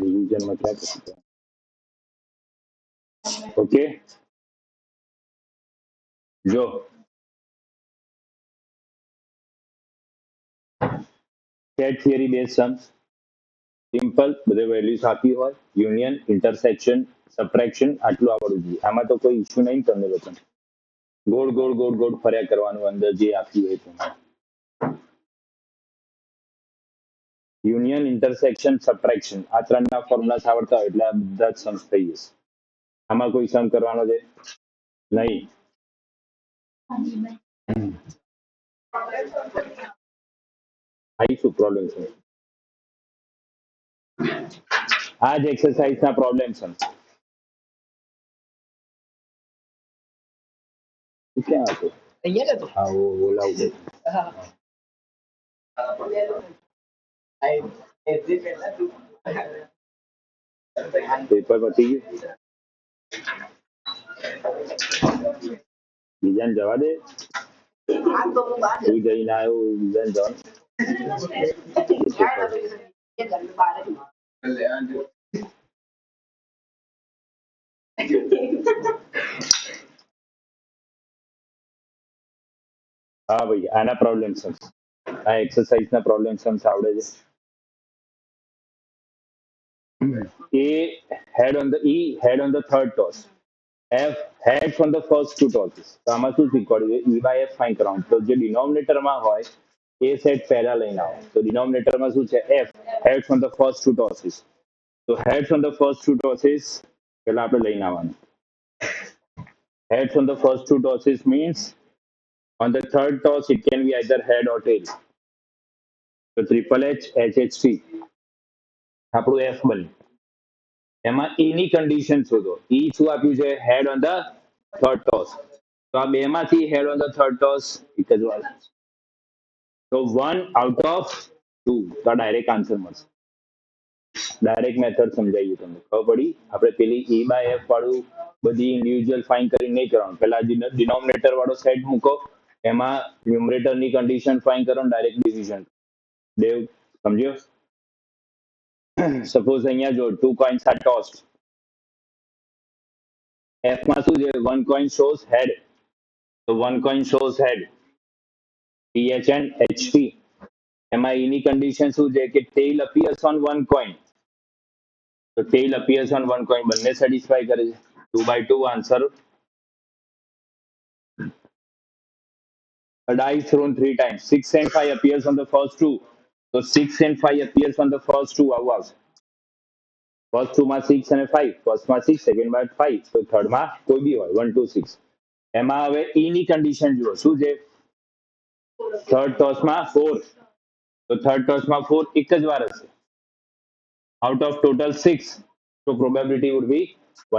રિવિઝનમાં ક્યાં કરતા? ઓકે, જો set theory base Sam's simple, બધે વેલ્યુ સાચી હોય, યુનિયન, ઇન્ટરસેક્શન, સબટ્રેક્શન, આટલું આવડવું જોઈએ. આમાં તો કોઈ ઇશ્યુ નહીં તમને લોકોને. ગોળ ગોળ ગોળ ગોળ ફર્યા કરવાનું અંદર જે આપ્યું હોય તમારે. યુનિયન, ઇન્ટરસેક્શન, સબટ્રેક્શન, આ ત્રણના ફોર્મ્યુલા આવડતા હોય એટલે આ બધા જ સમ્સ થઈ જશે. આમાં કોઈ સમ કરવાનો છે નહીં. શું પ્રોબ્લેમ છે? આ જ એક્સરસાઇઝ ના પ્રોબ્લેમ છે. ક્યાં હતો? હા, ઓલા ઉપર. પેપર પતી ગયું, બીજાને જવા દે. તું જઈને આવ્યો, બીજાને જવાનું. હા ભાઈ, આના પ્રોબ્લેમ છે. આ એક્સરસાઇઝ ના પ્રોબ્લેમ સમ્સ આવડે છે. A head on the E head on the third toss. F heads on the first two tosses. તો આમાં શું શીખવાડ્યું છે? E by F ફાઇન કરવાનું. તો જે ડિનોમિનેટરમાં હોય એ સેટ પહેલા લઈને આવો. તો ડિનોમિનેટરમાં શું છે? F heads on the first two tosses. તો heads on the first two tosses પહેલા આપણે લઈને આવવાનું. Heads on the first two tosses means on the third toss it can be either head or tail. તો triple H HHT આપણું F બને. એમાં E ની કન્ડિશન શોધો. E શું આપ્યું છે? હેડ ઓન ધ થર્ડ ટોસ. તો આ બેમાંથી હેડ ઓન ધ થર્ડ ટોસ એક જ વાર. તો 1 આઉટ ઓફ 2 તો ડાયરેક્ટ આન્સર મળશે. ડાયરેક્ટ મેથડ સમજાવીએ તમને, ખબર પડી? આપણે પેલી E બાય F વાળું બધી ઇન્ડિવિજ્યુઅલ ફાઇન કરીને નહીં કરવાનું. પહેલા ડિનોમિનેટર વાળો સેટ મૂકો, એમાં ન્યુમરેટરની કન્ડિશન ફાઇન કરો, ડાયરેક્ટ ડિવિઝન. દેવ સમજ્યો? સપોઝ અહીંયા જો 2 કોઇન્સ આર ટોસ્ડ. F માં શું છે? 1 coin shows head. તો 1 coin shows head. TH and HT. એમાં E ની કન્ડિશન શું છે? કે tail appears on 1 coin. તો tail appears on 1 coin બંને સેટિસ્ફાય કરે છે. 2/2 answer. A die thrown 3 times. 6 and 5 appears on the first two. So 6 and 5 appears on the first two. આવું આવશે. ફર્સ્ટ ટુ માં 6 અને 5. ફર્સ્ટમાં 6, સેકન્ડમાં 5. તો થર્ડમાં કોઈ બી હોય 1 2 6. એમાં હવે E ની કન્ડિશન જુઓ શું છે? થર્ડ ટોસમાં 4. તો થર્ડ ટોસમાં 4 એક જ વાર હશે. Out of total 6. તો પ્રોબેબિલિટી વુડ બી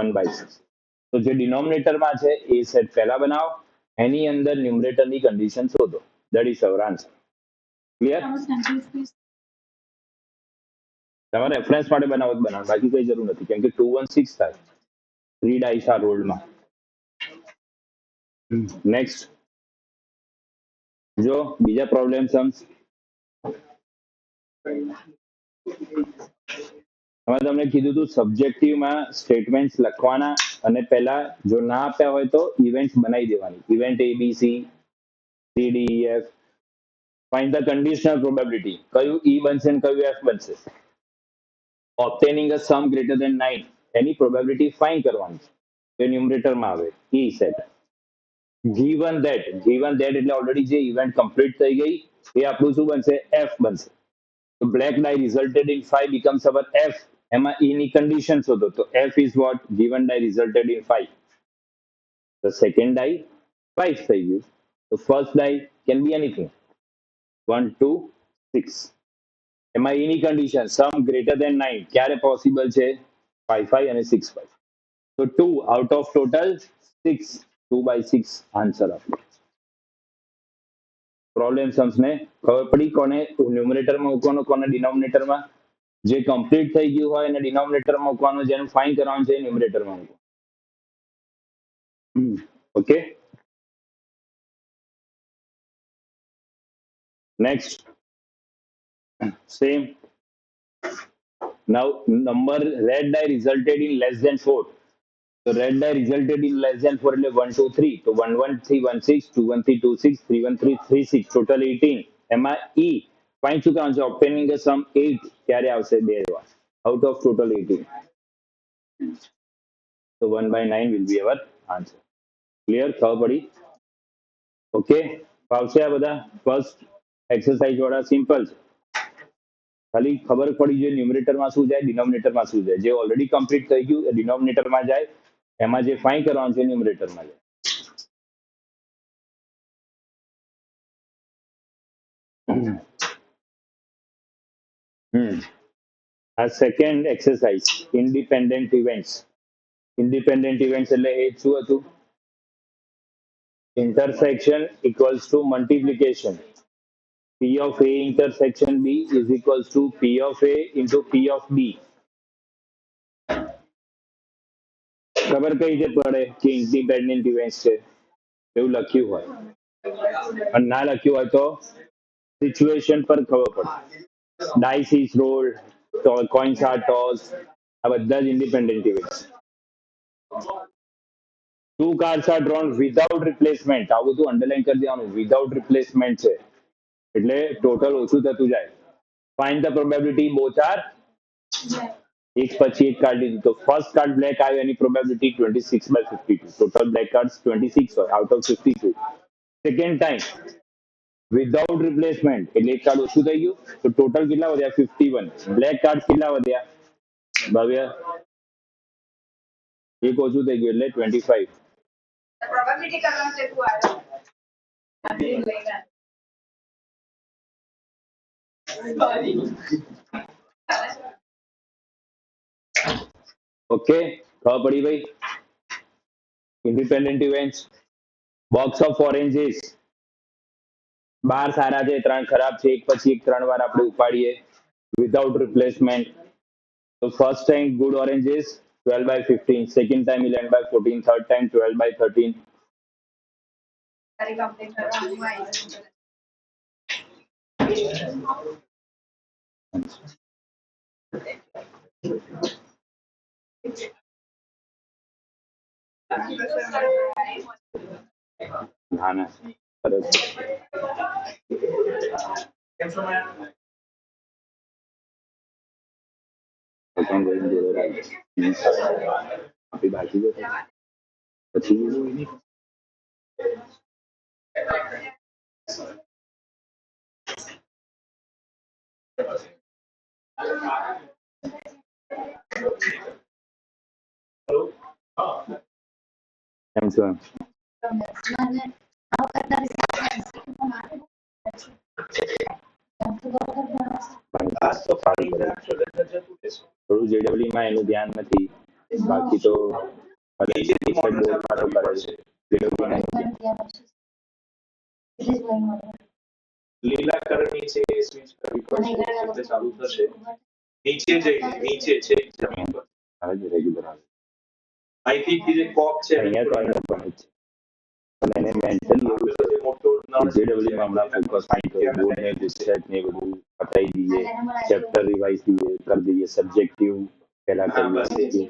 1/6. તો જે ડિનોમિનેટરમાં છે એ સેટ પહેલા બનાવો, એની અંદર ન્યુમરેટરની કન્ડિશન શોધો. That is our answer. Clear? તમારે રેફરન્સ માટે બનાવો જ બનાવો, બાકી કઈ જરૂર નથી, કેમ કે 2 1 6 થાય. 3 ડાઈસ આ રોલ્ડમાં. નેક્સ્ટ જો બીજા પ્રોબ્લેમ સમ્સ. હવે તમને કીધું હતું સબ્જેક્ટિવમાં સ્ટેટમેન્ટ્સ લખવાના અને પહેલા જો ના આપ્યા હોય તો ઇવેન્ટ્સ બનાવી દેવાની. Event ABC CDEF. Find the conditional probability. કયું E બનશે ને કયું F બનશે. Obtaining a sum greater than 9 એની પ્રોબેબિલિટી ફાઇન્ડ કરવાની છે. એ ન્યુમરેટરમાં આવે E સેટ. given that એટલે ઓલરેડી જે ઇવેન્ટ કમ્પ્લીટ થઈ ગઈ એ આપણું શું બનશે? F બનશે. તો black die resulted in 5 becomes our F. એમાં E ની કન્ડિશન શોધો. તો F is what? given die resulted in 5. તો સેકન્ડ ડાઈ 5 થઈ ગયું. તો first die can be anything. 1 2 6. એમાં E ની કન્ડિશન સમ ગ્રેટર ધેન 9 ક્યારે પોસિબલ છે? 5 5 અને 6 5. તો 2 આઉટ ઓફ ટોટલ 6. 2/6 આન્સર આપણો. પ્રોબ્લેમ સમ્સ ને ખબર પડી કોને ન્યુમરેટરમાં મૂકવાનો, કોને ડિનોમિનેટરમાં. જે કમ્પ્લીટ થઈ ગયું હોય એને ડિનોમિનેટરમાં મૂકવાનું, જેનું ફાઇન કરવાનું છે ન્યુમરેટરમાં મૂકવાનું. Okay, next same Now number red die resulted in less than 4. So red die resulted in less than 4 એટલે 1 2 3. તો 1 1 3 1 6, 2 1 3 2 6, 3 1 3 3 6, total 18. એમાં E find શું કરવાનું છે? obtaining the sum 8 ત્યારે આવશે 2 જવાબ out of total 18. So 1 by 9 will be our answer. Clear? ખબર પડી? ઓકે, ફાવશે આ બધા? ફર્સ્ટ એક્સરસાઇઝ વાળા સિમ્પલ છે. ખાલી ખબર પડી જોઈએ ન્યુમરેટરમાં શું જાય, ડિનોમિનેટરમાં શું જાય. જે ઓલરેડી કમ્પ્લીટ થઈ ગયું એ ડિનોમિનેટરમાં જાય, એમાં જે ફાઇન કરવાનું છે ન્યુમરેટરમાં જાય. આ second exercise independent events. Independent events એટલે એ શું હતું? Intersection equals to multiplication. P of A intersection B is equals to P of A into P of B. ખબર કઈ રીતે પડે કે ઇન્ડિપેન્ડન્ટ ઇવેન્ટ્સ છે? એવું લખ્યું હોય અને ના લખ્યું હોય તો સિચ્યુએશન પર ખબર પડે. Dice is rolled, coins are toss, આ બધા જ independent events. Two cards are drawn without replacement. આ બધું અંડરલાઈન કરી દેવાનું, વિધાઉટ રિપ્લેસમેન્ટ છે એટલે ટોટલ ઓછું થતું જાય. Find the probability both R. એક પછી એક કાર્ડ લીધું તો ફર્સ્ટ કાર્ડ બ્લેક આવ્યો એની પ્રોબેબિલિટી 26/52. ટોટલ બ્લેક કાર્ડ્સ 26 હોય out of 52. Second time without replacement એટલે એક કાર્ડ ઓછું થઈ ગયું તો ટોટલ કેટલા વધ્યા? 51. બ્લેક કાર્ડ કેટલા વધ્યા ભવ્ય? એક ઓછું થઈ ગયું એટલે 25. પ્રોબેબિલિટી કરવાનું છે તું આવ્યો. ઓકે, ખબર પડી ભાઈ? Independent events. Box of oranges. 12 સારા છે, 3 ખરાબ છે, એક પછી એક 3 વાર આપણે ઉપાડીએ વિધાઉટ રિપ્લેસમેન્ટ. તો first time good oranges 12/15, second time 11/14, third time 12/13. ના ના સરસ. આપી બાકી દો પછી કેમ છો? થોડું જેડબલી માં એનું ધ્યાન નથી, બાકી તો લીલા કલરની છે એ સ્વિચ કરવી પડશે એટલે ચાલુ થશે. નીચે જઈને નીચે છે જમીન પર આજે રેગ્યુલર આવે. આઈ થિંક જે કોક છે અહીંયા તો અહીંયા પણ છે અને એને મેન્ટલી એવું છે મોટો જેડબલી માં હમણાં ફોકસ થાય તો બોર્ડ ને ડિસ્ટ્રેક્ટ ને બધું પતાઈ દઈએ, ચેપ્ટર રિવાઇઝ દઈએ કરી દઈએ, સબ્જેક્ટિવ પહેલા કરીએ.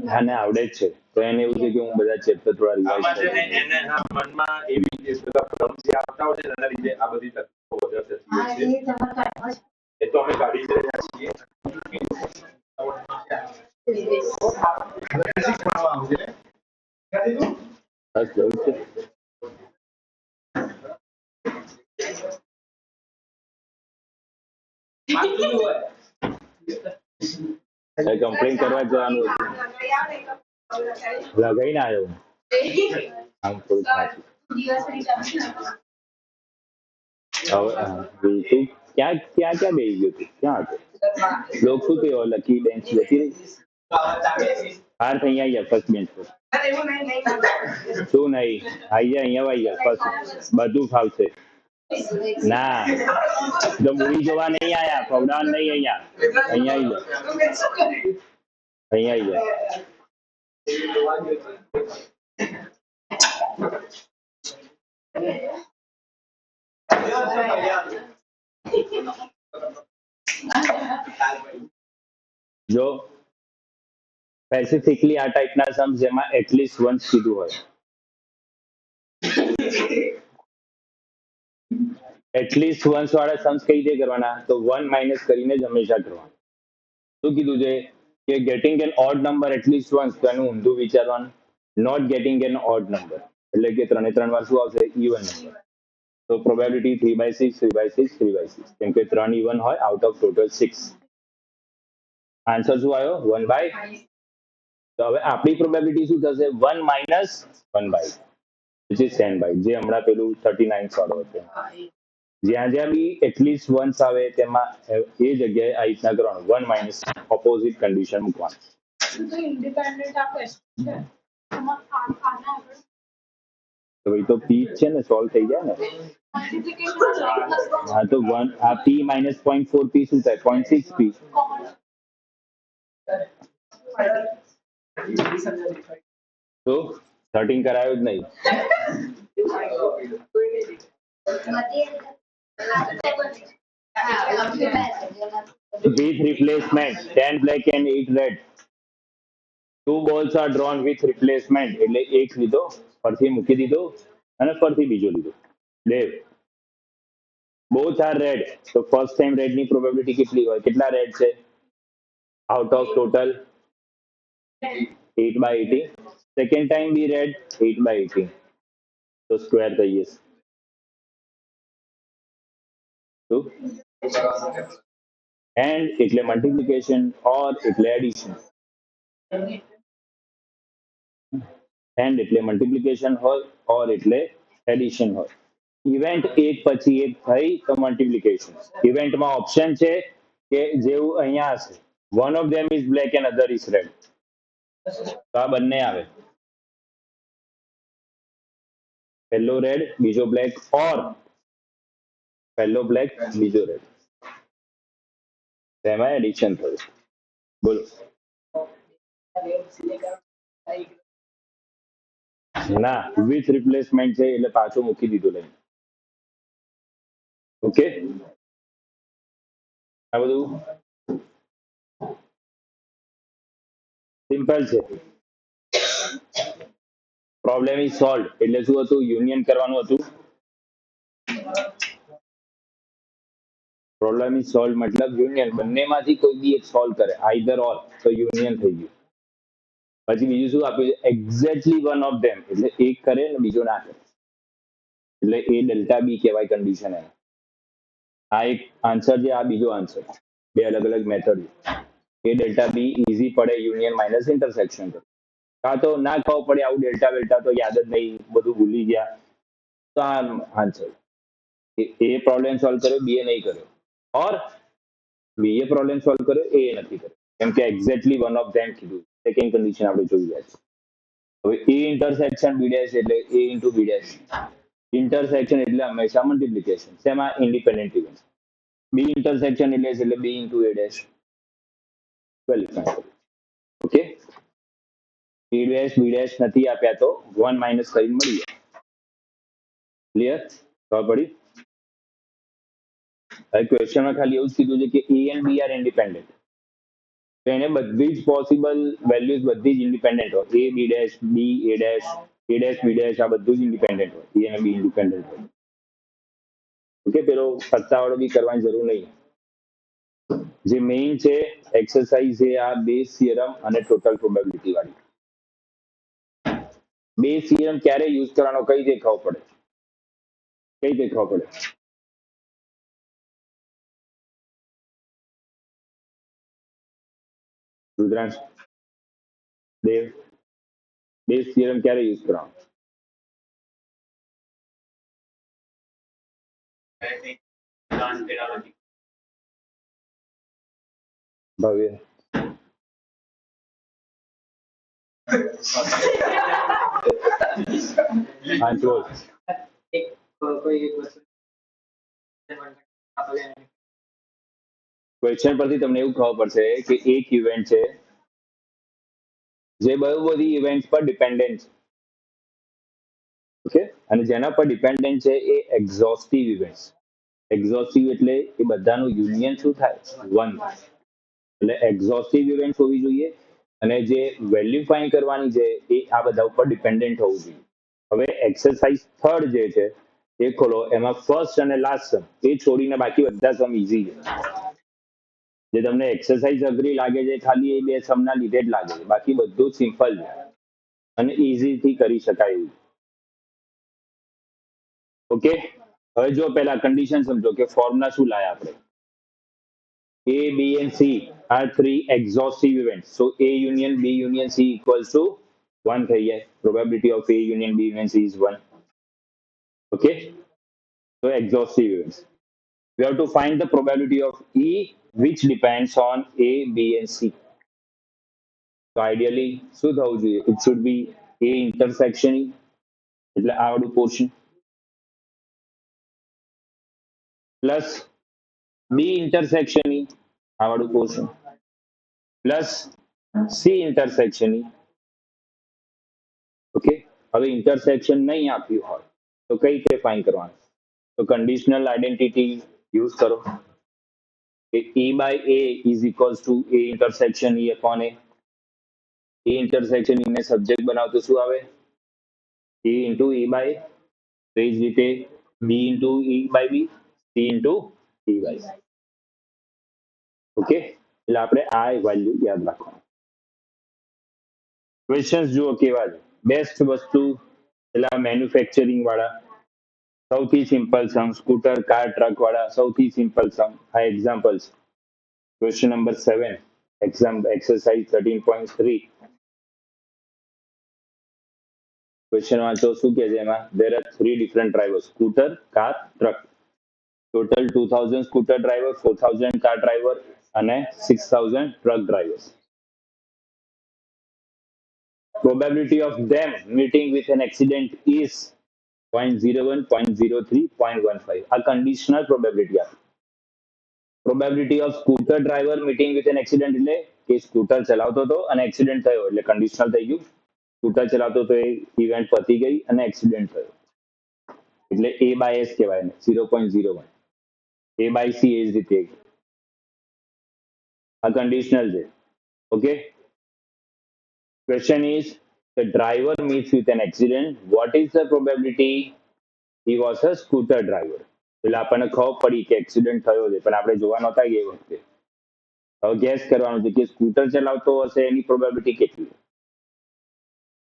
હા ને આવડે જ છે તો એને એવું છે કે હું બધા ચેપ્ટર થોડા રિવાઇઝ કરું. એને મનમાં એવી જે બધા ભ્રમ જે આવતા હોય છે એના લીધે આ બધી તકલીફો વધારે થતી હોય છે. એ તો અમે કાઢી જ રહ્યા છીએ. બસ જવું છે. કમ્પ્લેન કરવા જવાનું લગાઈને આવ્યો આમ થોડું ખાંસી. હવે તું ક્યાં ક્યાં ક્યાં બેસી ગયો તું? ક્યાં હતો? લોક શું થયો? લકી બેન્ચ જતી રહી બહાર થઈ અહીંયા ફર્સ્ટ બેન્ચ પર. શું નહીં આવી જા અહીંયા આવી જા ફર્સ્ટ, બધું ફાવશે. ના તો મૂવી જોવા નહીં આયા, ફવડાવવા નહીં અહીંયા. અહીંયા આવી જા, અહીંયા આવી જા. જો સ્પેસિફિકલી આ ટાઈપના સમ્સ જેમાં એટલીસ્ટ વન્સ કીધું હોય, એટલીસ્ટ વન્સ વાળા સમ્સ કઈ રીતે કરવાના, તો 1 માઇનસ કરીને જ હંમેશા કરવાના. શું કીધું છે કે getting an odd number at least once, તો એનું ઊંધું વિચારવાનું, not getting an odd number એટલે કે 3 એ 3 વાર શું આવશે, ઇવન નંબર. તો પ્રોબેબિલિટી 3/6 3/6 3/6, કેમ કે 3 ઇવન હોય આઉટ ઓફ ટોટલ 6. આન્સર શું આવ્યો, 1/. તો હવે આપણી પ્રોબેબિલિટી શું થશે, 1 માઇનસ 1/, which is 10/, જે હમણાં પેલું 39 વાળો હતો. જ્યાં જ્યાં બી એટલીસ્ટ વન્સ આવે તેમાં એ જગ્યાએ આ રીતના કરવાનું, 1 માઇનસ ઓપોઝિટ કન્ડિશન મૂકવાનું. તો ભાઈ તો પી છે ને, સોલ્વ થઈ જાય ને. હા તો 1 આ પી માઇનસ 0.4 પી શું થાય, 0.6 પી. તો 13 કરાયો જ નહીં. With replacement 10 black and 8 red. 2 balls are drawn with replacement, એટલે એક લીધો, ફરથી મૂકી દીધો અને ફરથી બીજો લીધો. દેવ both are red, તો ફર્સ્ટ ટાઈમ રેડ ની પ્રોબેબિલિટી કેટલી હોય, કેટલા રેડ છે out of total 8/18. Second time બી રેડ 8/18, તો સ્ક્વેર થઈ જશે. એન્ડ એટલે મલ્ટિપ્લિકેશન, ઓર એટલે એડિશન. એન્ડ એટલે મલ્ટિપ્લિકેશન હોય, ઓર એટલે એડિશન હોય. ઇવેન્ટ એક પછી એક થઈ તો મલ્ટિપ્લિકેશન. ઇવેન્ટમાં ઓપ્શન છે કે જેવું અહીંયા હશે, one of them is black and other is red, તો આ બંને આવે, પહેલો રેડ બીજો બ્લેક, ઓર પહેલો બ્લેક બીજો રેડ, તેમાં એડિશન થયું. બોલો. ના, વિથ રિપ્લેસમેન્ટ છે એટલે પાછું મૂકી દીધું લઈને. ઓકે, આ બધું સિમ્પલ છે. પ્રોબ્લેમ ઇઝ સોલ્વ એટલે શું હતું, યુનિયન કરવાનું હતું. પ્રોબ્લેમ ઇઝ સોલ્વ મતલબ યુનિયન, બંનેમાંથી કોઈ બી એક સોલ્વ કરે, આઈધર ઓર, તો યુનિયન થઈ ગયું. પછી બીજું શું આપ્યું છે, એક્ઝેક્ટલી વન ઓફ ધેમ, એટલે એક કરે ને બીજો ના કરે, એટલે એ ડેલ્ટા બી કહેવાય કન્ડિશન એને. આ એક આન્સર છે, આ બીજો આન્સર, બે અલગ અલગ મેથડ. એ ડેલ્ટા બી ઈઝી પડે યુનિયન માઇનસ ઇન્ટરસેક્શન પર, કાં તો ના ખબર પડે આવું ડેલ્ટા વેલ્ટા તો યાદ જ નહીં, બધું ભૂલી ગયા, તો આ આન્સર. એ પ્રોબ્લેમ સોલ્વ કર્યો, બી એ નહીં કર્યો, ઓર બી એ પ્રોબ્લેમ સોલ્વ કર્યો, એ નથી કર્યો, કેમ કે એક્ઝેક્ટલી વન ઓફ ધેમ કીધું. સેકન્ડ કન્ડિશન આપણે જોઈ ગયા છે. હવે એ ઇન્ટરસેક્શન બી ડેશ એટલે A into B dash. Intersection એટલે હંમેશા મલ્ટિપ્લિકેશન, શેમાં, ઇન્ડિપેન્ડન્ટ ઇવેન્ટ. બી ઇન્ટરસેક્શન એટલે B into A dash. Okay, A dash B dash નથી આપ્યા તો 1 માઇનસ કરીને મળી જાય. ક્લિયર, ખબર પડી. હવે ક્વેશ્ચનમાં ખાલી એવું જ કીધું છે કે એ એન્ડ બી આર ઇન્ડિપેન્ડન્ટ, તો એને બધી જ પોસિબલ વેલ્યુઝ બધી જ ઇન્ડિપેન્ડન્ટ હોય, A B dash B A dash B dash, આ બધું જ ઇન્ડિપેન્ડન્ટ હોય, એ અને બી ઇન્ડિપેન્ડન્ટ હોય. ઓકે, પેલો સત્તાવાળો બી કરવાની જરૂર નહીં. જે મેઇન છે એક્સરસાઇઝ છે આ બેઝ થિયરમ અને ટોટલ પ્રોબેબિલિટી વાળી. બેઝ થિયરમ ક્યારે યુઝ કરવાનો, કઈ રીતે ખબર પડે, કઈ રીતે ખબર પડે, રુદ્રાંશ, દેવ, બેઝ થિયરમ ક્યારે યુઝ કરવાનો, ભવ્ય, હા બોલ. ક્વેશ્ચન પરથી તમને એવું ખબર પડશે કે એક ઇવેન્ટ છે, જે બહુ બધી ઇવેન્ટ પર ડિપેન્ડન્ટ છે. ઓકે, અને જેના પર ડિપેન્ડન્ટ છે એ એક્ઝોસ્ટિવ ઇવેન્ટ. એક્ઝોસ્ટિવ એટલે એ બધાનું યુનિયન શું થાય? વન. એટલે એક્ઝોસ્ટિવ ઇવેન્ટ હોવી જોઈએ અને જે વેલ્યુ ફાઇન્ડ કરવાની છે એ આ બધા ઉપર ડિપેન્ડન્ટ હોવું જોઈએ. હવે એક્સરસાઇઝ થર્ડ જે છે એ ખોલો, એમાં ફર્સ્ટ અને લાસ્ટ સમ એ છોડીને બાકી બધા સમ ઈઝી છે. જે તમને એક્સરસાઇઝ અઘરી લાગે છે ખાલી એ બે સમના લીધે જ લાગે છે, બાકી બધું સિમ્પલ છે અને ઇઝીથી કરી શકાય એવું. ઓકે, હવે જો પહેલા કન્ડિશન સમજો કે ફોર્મ્યુલા શું લાયા આપણે. A, B and C are three exhaustive events. So A union B union C equals to 1 થઈ જાય. Probability of A union B union C is 1. Okay, so exhaustive events. We have to find the probability of E which depends on A, B and C. So ideally શું થવું જોઈએ? It should be A intersection E, એટલે આ વાળું portion, plus B intersection E, આ વાળું portion, plus C intersection E. Okay, હવે intersection નહીં આપ્યું હોય તો કઈ રીતે ફાઇન્ડ કરવાનું? તો કન્ડિશનલ આઈડેન્ટિટી યુઝ કરો કે E by A is equals to A intersection E upon A. A intersection E ને સબ્જેક્ટ બનાવતો શું આવે? A into E by A. તો એ જ રીતે B into E by B, C into E by C. Okay, એટલે આપણે આ વેલ્યુ યાદ રાખવાનું. ક્વેશ્ચન્સ જુઓ કેવા છે. બેસ્ટ વસ્તુ પેલા મેન્યુફેક્ચરિંગ વાળા સૌથી સિમ્પલ સમ, સ્કૂટર કાર ટ્રક વાળા સૌથી સિમ્પલ સમ. આ examples. Question number 7, exam exercise 13.3. Question વાંચો શું કે છે એમાં. there are three different drivers, scooter car truck. Total 2000 scooter driver, 4000 car driver અને 6000 truck drivers. Probability of them meeting with an accident is 0.01, 0.03, 0.15. આ conditional probability આપે. Probability of scooter driver meeting with an accident એટલે કે scooter ચલાવતો હતો અને accident થયો એટલે કંડિશનલ થઈ ગયું. સ્કૂટર ચલાવતો તો એ ઇવેન્ટ પતી ગઈ અને એક્સિડન્ટ થયો એટલે A by S કહેવાય ને 0.01. A by C એ જ રીતે આ કંડિશનલ છે. Okay, question is the driver meets with an accident, what is the probability he was a scooter driver? એટલે આપણને ખબર પડી કે એક્સિડન્ટ થયો છે પણ આપણે જોવા નહોતા ગયા એ વખતે. હવે ગેસ કરવાનું છે કે સ્કૂટર ચલાવતો હશે એની પ્રોબેબિલિટી કેટલી.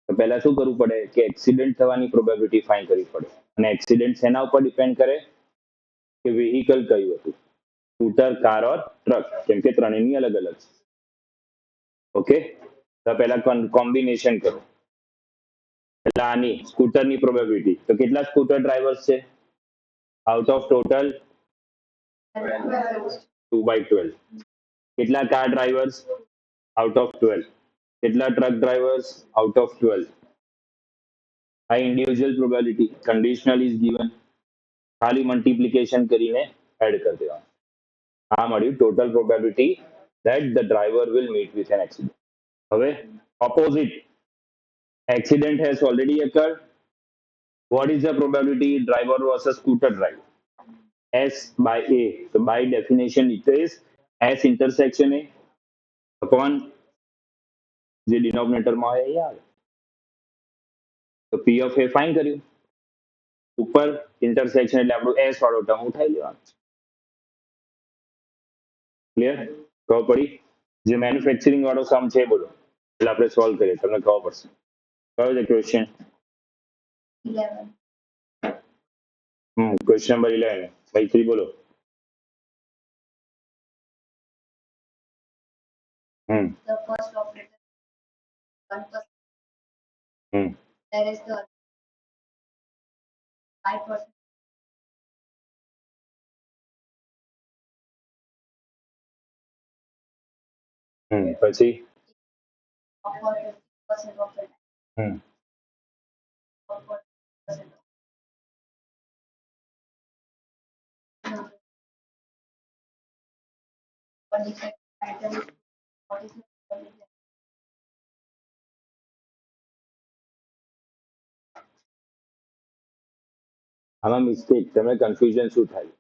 તો પહેલા શું કરવું પડે કે એક્સિડન્ટ થવાની પ્રોબેબિલિટી ફાઇન્ડ કરવી પડે. અને એક્સિડન્ટ શેના ઉપર ડિપેન્ડ કરે કે વેહિકલ કયું હતું, સ્કૂટર કાર ઓર ટ્રક, કેમ કે ત્રણેયની અલગ અલગ છે. ઓકે, તો પહેલા કોમ્બિનેશન કરો. એટલે આની સ્કૂટરની પ્રોબેબિલિટી તો કેટલા સ્કૂટર ડ્રાઈવર્સ છે આઉટ ઓફ ટોટલ 2/12. કેટલા કાર ડ્રાઈવર્સ આઉટ ઓફ 12. કેટલા ટ્રક ડ્રાઈવર્સ આઉટ ઓફ 12. આ individual probability conditional is given, ખાલી મલ્ટિપ્લિકેશન કરીને એડ કરી દેવાનું. આ મળ્યું total probability that the driver will meet with an accident. હવે opposite, accident has already occurred. What is the probability driver was a scooter driver? S by A. So by definition it is S intersection A upon જે ડિનોમિનેટરમાં હોય એ આવે. તો P of A find કર્યું. ઉપર intersection એટલે આપણું S વાળો term ઉઠાવી લેવાનો. ક્લિયર? ખબર પડી? જે મેન્યુફેક્ચરિંગ વાળો સમ છે બોલો એટલે આપણે સોલ્વ કરીએ તમને ખબર પડશે. કયો છે ક્વેશ્ચન? 11. ક્વેશ્ચન નંબર 11 ભાઈ 3 બોલો. The first operator 1%. Hmm. There is the 5%. પછી Offer 50% of the time. Offer 50%. But defect item, what is the probability? આમાં મિસ્ટેક, તમે કન્ફ્યુઝન શું થાય?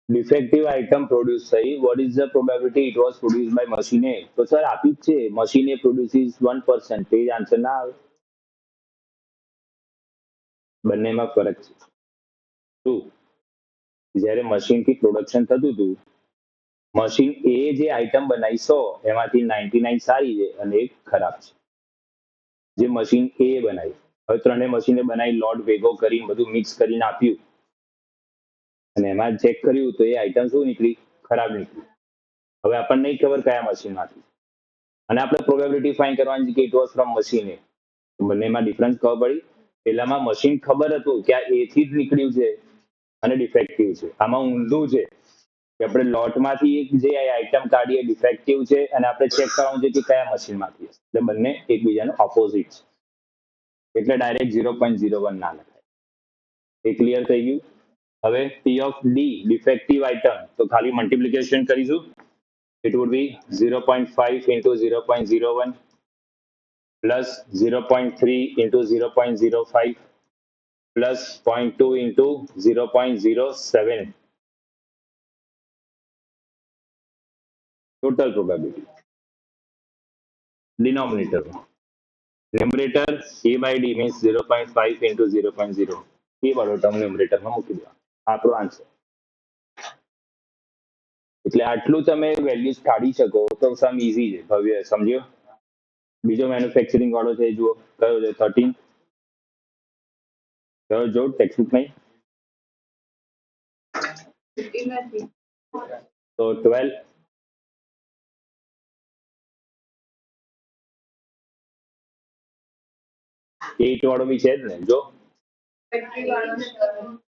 ડિફેક્ટિવ આઇટમ પ્રોડ્યુસ થઈ, what is the probability it was produce by machine A? તો sir આપ્યું જ છે, મશીન એ પ્રોડ્યુસીસ 1%, તે જ આન્સર ના આવે? બંનેમાં ફરક છે. શું? જ્યારે મશીનથી પ્રોડક્શન થતું હતું, મશીન એ જે આઇટમ બનાવી 100, એમાંથી 99 સારી છે અને એક ખરાબ છે. જે મશીન એ બનાવી, હવે ત્રણેય મશીને બનાવી, લોટ ભેગો કરીને બધું મિક્સ કરીને આપ્યું અને એમાં ચેક કર્યું તો એ આઇટમ શું નીકળી? ખરાબ નીકળી. હવે આપણને નહીં ખબર કયા મશીનમાંથી, અને આપણે પ્રોબેબિલિટી ફાઇન્ડ કરવાની છે કે ઇટ વોઝ ફ્રોમ મશીન એ. બંનેમાં ડિફરન્સ ખબર પડી? પેલામાં મશીન ખબર હતું કે આ એથી જ નીકળ્યું છે અને ડિફેક્ટિવ છે. આમાં ઊંધું છે કે આપણે લોટમાંથી એક જે આઇટમ કાઢીએ ડિફેક્ટિવ છે અને આપણે ચેક કરવાનું છે કે કયા મશીનમાંથી. એટલે બંને એકબીજાનું ઓપોઝિટ છે, એટલે ડાયરેક્ટ 0.01 ના લખાય. એ ક્લિયર થઈ ગયું? હવે P of D defective item, તો ખાલી મલ્ટિપ્લિકેશન કરીશું. It would be 0.5 into 0.01 plus 0.3 into 0.05 plus 0.2 into 0.07. Total probability. Denominator. Numerator A by D means 0.5 into 0.0. એ વાળો ટર્મ ન્યુમરેટરમાં મૂકી દેવાનો. આપણો આન્સર. એટલે આટલું તમે વેલ્યુઝ કાઢી શકો તો સમ ઈઝી છે. ભવ્ય સમજ્યો? બીજો મેન્યુફેક્ચરિંગ વાળો છે, જુઓ કયો છે? 13. કયો જો ટેક્સ્ટબુક નહીં તો 12. એટ વાળો બી છે જ ને, જો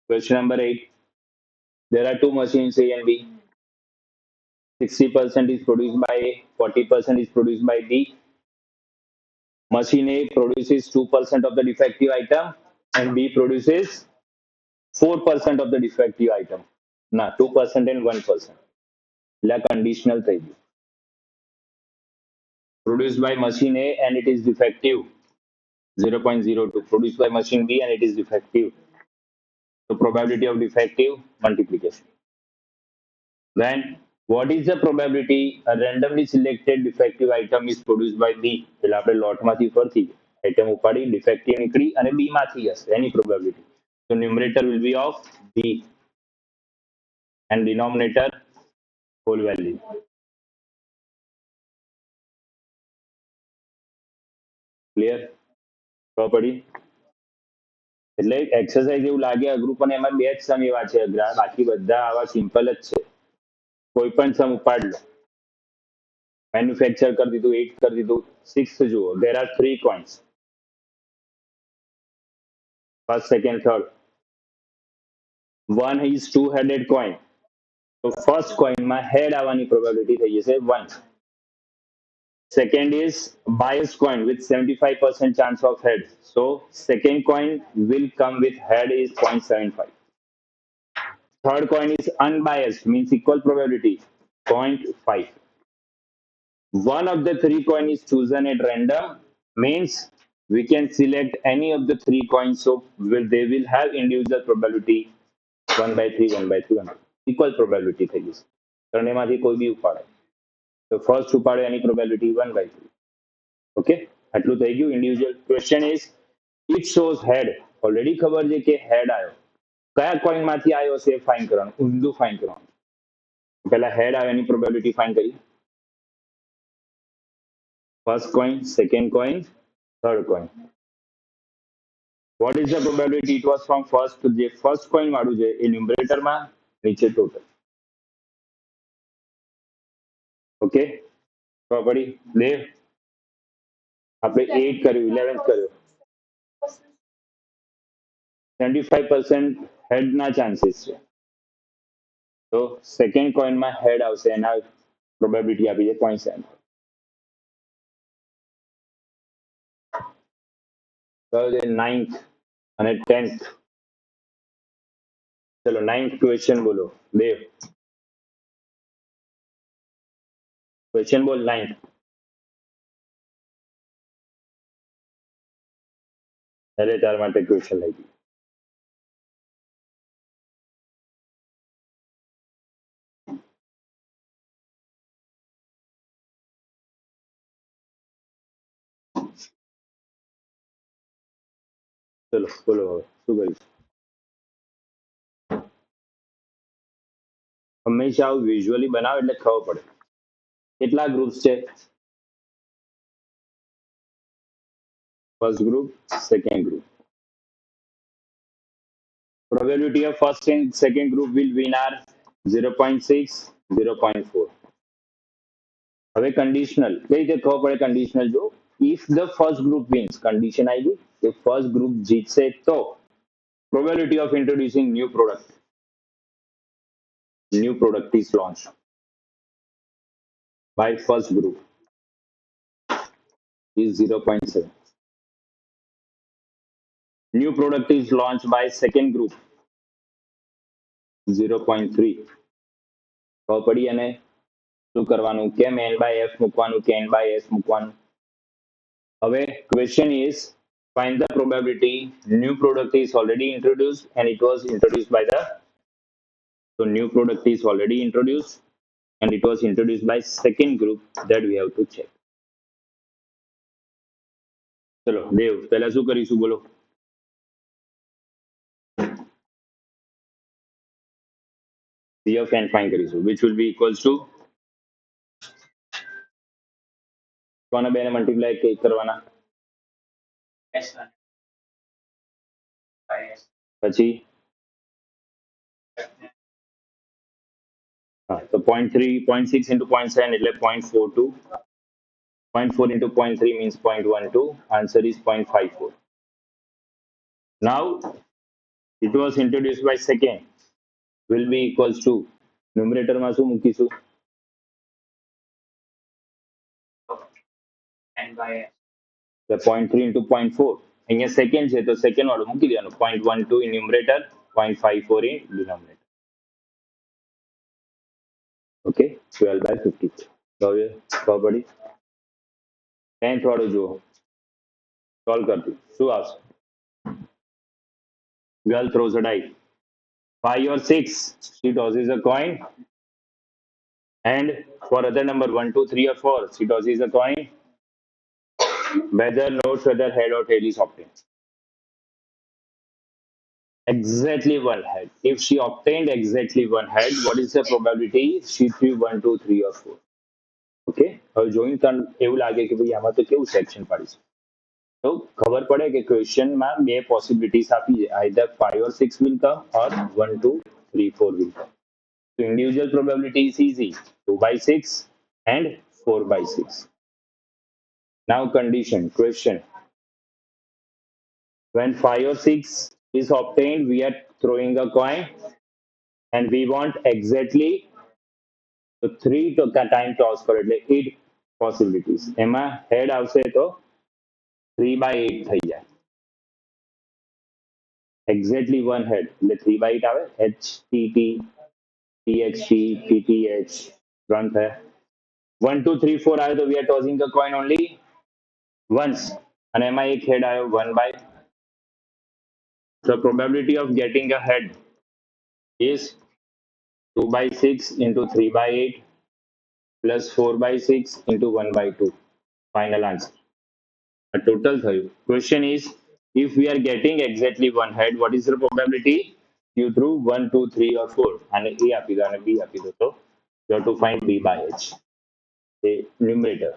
question number 8. There are two machines A and B. 60% is produced by A, 40% is produced by B. Machine A produces 2% of the defective item and B produces 4% of the defective item. ના, 2% and 1%. એટલે conditional થઈ ગયું. Produced by machine A and it is defective, 0.02. Produced by machine B and it is defective. So probability of defective, multiplication. Then what is the probability a randomly selected defective item is produced by B? એટલે આપણે લોટમાંથી ફરતી item ઉપાડી defective નીકળી અને B માંથી હશે, એની probability. So numerator will be of B and denominator whole value. Clear? ખબર પડી? એટલે એક્સરસાઇઝ એવું લાગે અઘરું, પણ એમાં બે જ સમ એવા છે અઘરા, બાકી બધા આવા સિમ્પલ જ છે. કોઈ પણ સમ ઉપાડ લો. મેન્યુફેક્ચર કરી દીધું, 8 કરી દીધું. 6 જુઓ, there are 3 coins, first, second, third. One is two-headed coin. તો ફર્સ્ટ કોઈનમાં હેડ આવવાની પ્રોબેબિલિટી થઈ જશે 1. Second is biased coin with 75% chance of head. So second coin will come with head is 0.75. Third coin is unbiased, means equal probability, 0.5. One of the 3 coin is chosen at random, means we can select any of the 3 coins, so they will have individual probability 1/3, 1/3, 1/3. Equal probability થઈ જશે. ત્રણેયમાંથી કોઈ બી ઉપાડે. તો first ઉપાડે એની probability 1/3. Okay, આટલું થઈ ગયું. Individual question is it shows head. Already ખબર છે કે હેડ આવ્યો, કયા કોઈનમાંથી આવ્યો છે એ ફાઇન્ડ કરવાનું, ઊંધું ફાઇન્ડ કરવાનું. પહેલા હેડ આવે એની પ્રોબેબિલિટી ફાઇન્ડ કરી. First coin, second coin, third coin. Vote is the probability it was from first? જે ફર્સ્ટ કોઈન વાળું છે એ ન્યુમરેટરમાં, નીચે ટોટલ. ઓકે, ખબર પડી? દેવ, આપણે 8 કર્યું, 11 કર્યો. 75% હેડના ચાન્સીસ છે. તો સેકન્ડ કોઈનમાં હેડ આવશે, એના પ્રોબેબિલિટી આપી છે 0.7. કયો છે? 9th અને 10th. ચલો 9th ક્વેશ્ચન બોલો દેવ. ક્વેશ્ચન બોલ 9th. અરે તાર માટે ક્વેશ્ચન લઈ ગયું. ચલો બોલો હવે શું કરીશું? હંમેશા આવું વિઝ્યુઅલી બનાવો એટલે ખબર પડે. કેટલા ગ્રુપ્સ છે? First group, second group. Probability of first and second group will win are 0.6, 0.4. હવે conditional કઈ રીતે ખબર પડે? conditional જો if the first group wins, condition આવી ગઈ કે first group જીતશે તો probability of introducing new product is launched by first group is 0.7. New product is launched by second group 0.3. ખબર પડી? અને શું કરવાનું? કેમ n by f મૂકવાનું કે n by s મૂકવાનું? હવે question is find the probability new product is already introduced and it was introduced by the, so new product is already introduced and it was introduced by second group, that we have to check. ચલો દેવ પહેલા શું કરીશું બોલો? C of n find કરીશું which will be equals to કોના બેને multiply કરવાના? પછી હા તો 0.3 0.6 into 0.7 એટલે 0.42. 0.4 into 0.3 means 0.12. Answer is 0.54. Now it was introduced by second will be equals to numerator માં શું મૂકીશું? The 0.3 into 0.4 અહીંયા second છે તો second વાળું મૂકી દેવાનું. 0.12 in numerator, 0.54 in denominator. Okay, 12 by 54. હવે ખબર પડી? 10th વાળું જુઓ, સોલ્વ કરતી શું આવશે? Girl throws a die. 5 or 6, she tosses a coin. And for other number 1, 2, 3 or 4, she tosses a coin. Whether notes whether head or tail is obtained. Exactly one head. If she obtained exactly one head, what is the probability she threw 1, 2, 3 or 4? Okay. હવે જોઈને તને એવું લાગે કે ભાઈ આમાં તો કેવું સેક્શન પાડીશું. તો ખબર પડે કે ક્વેશ્ચનમાં બે પોસિબિલિટીઝ આપી છે. Either 5 or 6 will come or 1, 2, 3, 4 will come. So individual probability is easy. 2 by 6 and 4 by 6. Now condition, question. When 5 or 6 is obtained, we are throwing a coin and we want exactly the 3 time toss for એટલે 8 possibilities. એમાં head આવશે તો 3 by 8 થઈ જાય. Exactly one head એટલે 3 by 8 આવે. HTT, TXT, PTH 3 થયા. 1, 2, 3, 4 આવે તો we are tossing the coin only once. અને એમાં એક head આવ્યો 1 by. The probability of getting a head is 2 by 6 into 3 by 8 plus 4 by 6 into 1 by 2. Final answer. A total third. Question is, if we are getting exactly one head, what is the probability? You threw 1, 2, 3 or 4. And A આપી દો અને B આપી દો. So you have to find B by H. The numerator.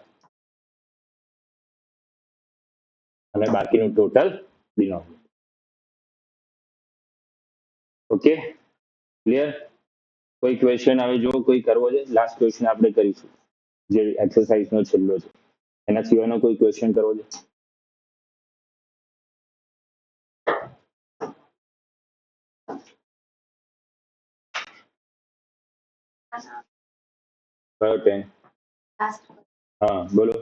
અને બાકીનું total denominator. Okay? Clear? કોઈ question હવે જો કોઈ કરવો છે? લાસ્ટ ક્વેશ્ચન આપણે કરીશું જે એક્સરસાઇઝનો છેલ્લો છે. એના સિવાયનો કોઈ ક્વેશ્ચન કરવો છે? કયો 10? Last હા બોલો.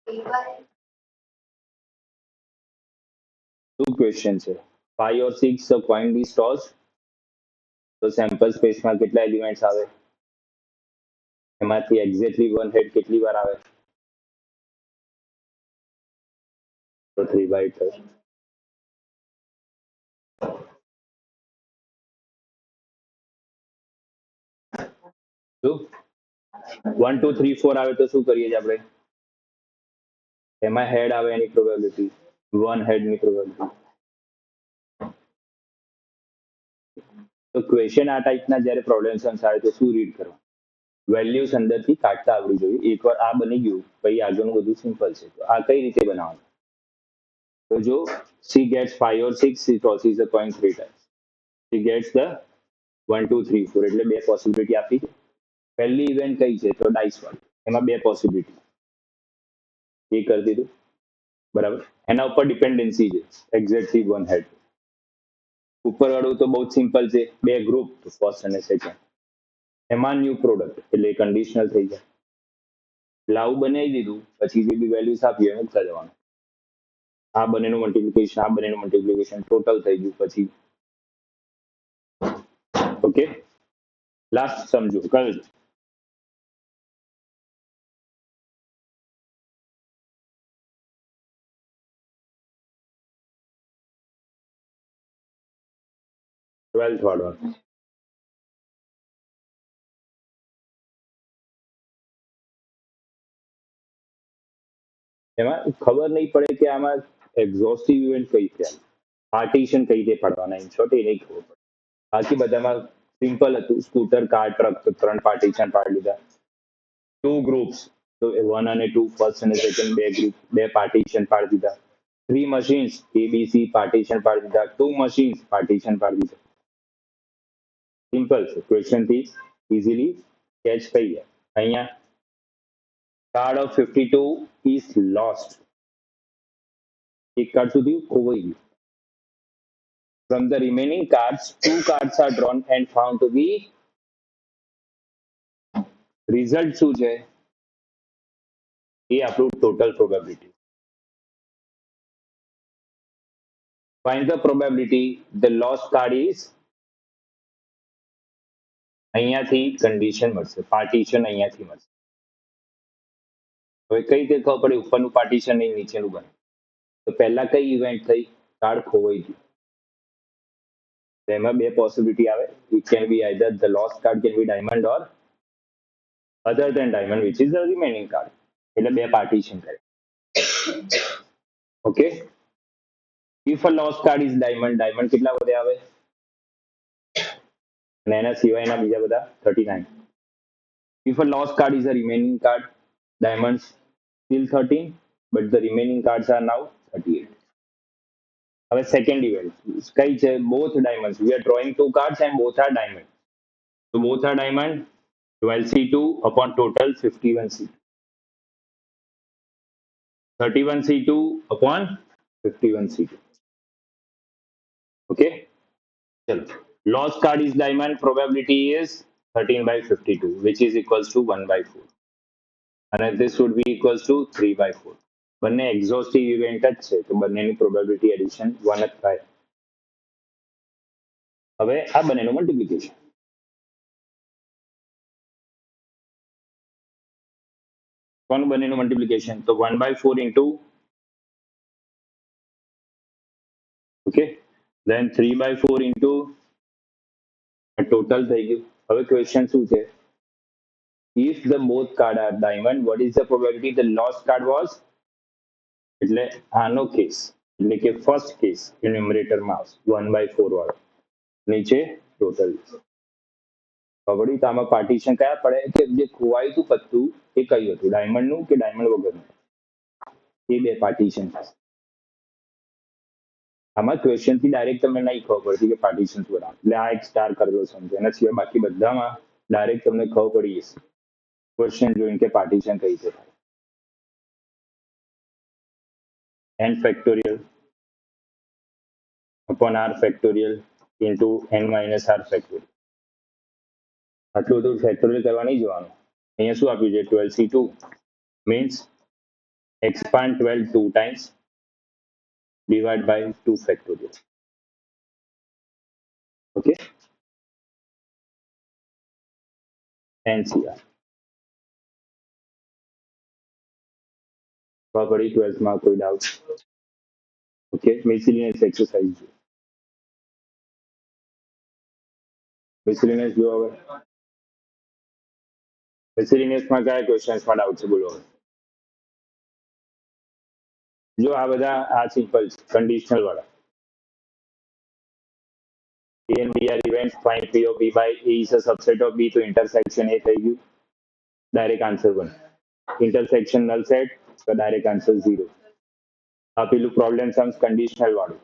3 by શું ક્વેશ્ચન છે? 5 or 6 the coin is tossed. તો સેમ્પલ સ્પેસમાં કેટલા એલિમેન્ટ્સ આવે? એમાંથી એક્ઝેક્ટલી વન હેડ કેટલી વાર આવે? તો 3 by 8 થશે. શું 1, 2, 3, 4 આવે તો શું કરીએ છીએ આપણે? એમાં હેડ આવે એની પ્રોબેબિલિટી, વન હેડની પ્રોબેબિલિટી. તો ક્વેશ્ચન આ ટાઈપના જ્યારે પ્રોબ્લેમ્સ આવે તો શું રીડ કરવાનું, વેલ્યુઝ અંદરથી કાઢતા આવડવું જોઈએ. એકવાર આ બની ગયું પછી આગળનું બધું સિમ્પલ છે. તો આ કઈ રીતે બનાવવાનું? તો જો she gets 5 or 6, she tosses the coin 3 times. She gets the 1 2 3 4 એટલે બે પોસિબિલિટી આપી છે. પહેલી ઇવેન્ટ કઈ છે? તો ડાઇસ વાળી, એમાં બે પોસિબિલિટી એ કરી દીધું. બરાબર, એના ઉપર ડિપેન્ડન્સી છે એક્ઝેક્ટલી વન હેડ. ઉપરવાળું તો બહુ જ સિમ્પલ છે, બે ગ્રુપ ફર્સ્ટ અને સેકન્ડ, એમાં ન્યૂ પ્રોડક્ટ એટલે કન્ડિશનલ થઈ જાય. લાવું બનાવી દીધું પછી જે બી વેલ્યુઝ આપી એ મૂકતા જવાનું. આ બંનેનું મલ્ટિપ્લિકેશન આ બંનેનું મલ્ટિપ્લિકેશન ટોટલ થઈ ગયું પછી. ઓકે, લાસ્ટ સમજો કયું છે? ટ્વેલ્થ વાળો. એમાં ખબર નહીં પડે કે આમાં એક્ઝોસ્ટિવ ઇવેન્ટ કઈ છે, પાર્ટીશન કઈ રીતે પાડવાના ઇન શોર્ટ એ નહીં ખબર પડે. બાકી બધામાં સિમ્પલ હતું, સ્કૂટર કાર ટ્રક તો 3 પાર્ટીશન પાડી લીધા. 2 ગ્રુપ્સ તો 1 અને 2 ફર્સ્ટ અને સેકન્ડ બે ગ્રુપ બે પાર્ટીશન પાડી દીધા. 3 મશીન્સ ABC પાર્ટીશન પાડી દીધા. 2 મશીન્સ પાર્ટીશન પાડી દીધા. સિમ્પલ છે, ક્વેશ્ચન થી ઇઝીલી કેચ થઈ જાય. અહીંયા card of 52 is lost. એક કાર્ડ સુધી ખોવાઈ ગયું. From the remaining cards, 2 cards are drawn and found to be. Result શું છે? એ આપણું total probability. Find the probability the lost card is. અહીંયાથી કન્ડિશન મળશે, પાર્ટીશન અહીંયાથી મળશે. હવે કઈ રીતે ખબર પડે ઉપરનું પાર્ટીશન નહીં નીચેનું બને? તો પહેલા કઈ ઇવેન્ટ થઈ? કાર્ડ ખોવાઈ ગયું. એમાં બે પોસિબિલિટી આવે. It can be either the lost card can be diamond or other than diamond which is the remaining card. એટલે બે પાર્ટીશન કરે. Okay, if a lost card is diamond, diamond કેટલા વધે આવે? અને એના સિવાયના બીજા બધા 39. If a lost card is a remaining card, diamonds still 13, but the remaining cards are now 38. હવે સેકન્ડ ઇવેન્ટ કઈ છે? Both diamonds. We are drawing 2 cards and both are diamond. So both are diamond. 12C2 upon total 51C2. 31C2 upon 51C2. Okay. चलो, lost card is diamond, probability is 13/52, which is equals to 1/4. And this would be equals to 3/4. બંને exhaustive event જ છે તો બંનેની probability addition 1 જ થાય. હવે આ બંનેનું મલ્ટિપ્લિકેશન. કોનું બંનેનું મલ્ટિપ્લિકેશન? તો 1/4 into, okay, then 3/4 into total થઈ ગયું. હવે ક્વેશ્ચન શું છે? If the both card are diamond, what is the probability the lost card was? એટલે આનો કેસ એટલે કે ફર્સ્ટ કેસ એ ન્યુમરેટરમાં આવશે 1/4 વાળો, નીચે ટોટલ. ખબર તો આમાં પાર્ટીશન કયા પડે કે જે ખોવાયું હતું પત્તું એ કયું હતું, ડાયમંડનું કે ડાયમંડ વગરનું? એ બે પાર્ટીશન થશે. આમાં ક્વેશ્ચન થી ડાયરેક્ટ તમને નહીં ખબર પડતી કે પાર્ટીશન શું બનાવે. એટલે આ એક સ્ટાર કરેલો સમજો. એના સિવાય બાકી બધામાં ડાયરેક્ટ તમને ખબર પડી જશે ક્વેશ્ચન જોઈને કે પાર્ટીશન કઈ રીતે થાય. n factorial upon r factorial into n minus r factorial. આટલું બધું ફેક્ટોરિયલ કરવા નહીં જવાનું. અહીંયા શું આપ્યું છે? 12C2 means expand 12 2 times divide by 2 factorial. Okay, NCR. પડી 12th માં કોઈ doubt? Okay, miscellaneous exercise. Miscellaneous જો હવે મિસેલેનિયસમાં કયા ક્વેશ્ચન્સમાં ડાઉટ છે બોલો? જો આ બધા આ સિમ્પલ કન્ડિશનલ વાળા. A and B are events, find P of B by A is a subset of B, તો intersection A થઈ ગયું. Direct answer 1. Intersection null set, તો ડાયરેક્ટ આન્સર 0. આ પેલું પ્રોબ્લેમ સમ્સ કન્ડિશનલ વાળું.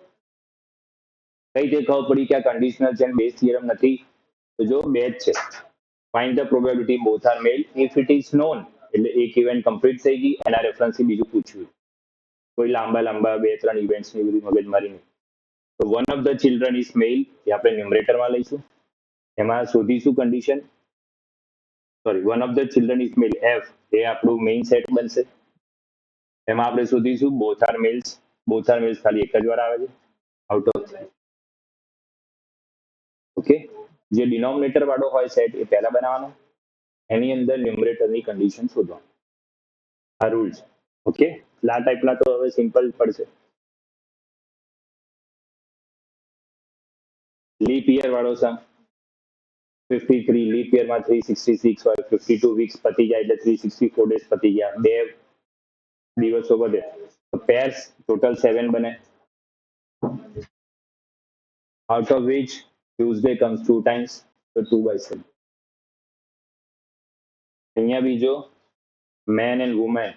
કઈ રીતે ખબર પડી કે આ કન્ડિશનલ છે અને બેઝ થિયરમ નથી? તો જો બે જ છે. Find the probability both are male if it is known, એટલે એક ઇવેન્ટ કમ્પ્લીટ થઈ ગઈ, એના રેફરન્સથી બીજું પૂછ્યું. કોઈ લાંબા 2-3 ઇવેન્ટ્સની બધી મગજમારી નહીં. તો one of the children is male, એ આપણે ન્યુમરેટરમાં લઈશું. એમાં શોધીશું condition, sorry, one of the children is male, F એ આપણું મેઇન સેટ બનશે. એમાં આપણે શોધીશું both are males. Both are males ખાલી એક જ વાર આવે છે આઉટ ઓફ. ઓકે, જે ડિનોમિનેટર વાળો હોય સેટ એ પહેલા બનાવવાનો, એની અંદર ન્યુમરેટરની કન્ડિશન શોધવાનું. આ રૂલ છે. ઓકે, આ ટાઈપના તો હવે સિમ્પલ પડશે. લીપ યર વાળો સમ 53, લીપ યરમાં 366 હોય, 52 વીક્સ પતી જાય એટલે 364 ડેઝ પતી ગયા, 2 દિવસો વધે, તો પેર્સ ટોટલ 7 બને, out of which Tuesday comes 2 times, so 2/7. અહીંયા બીજો મેન એન્ડ વુમેન,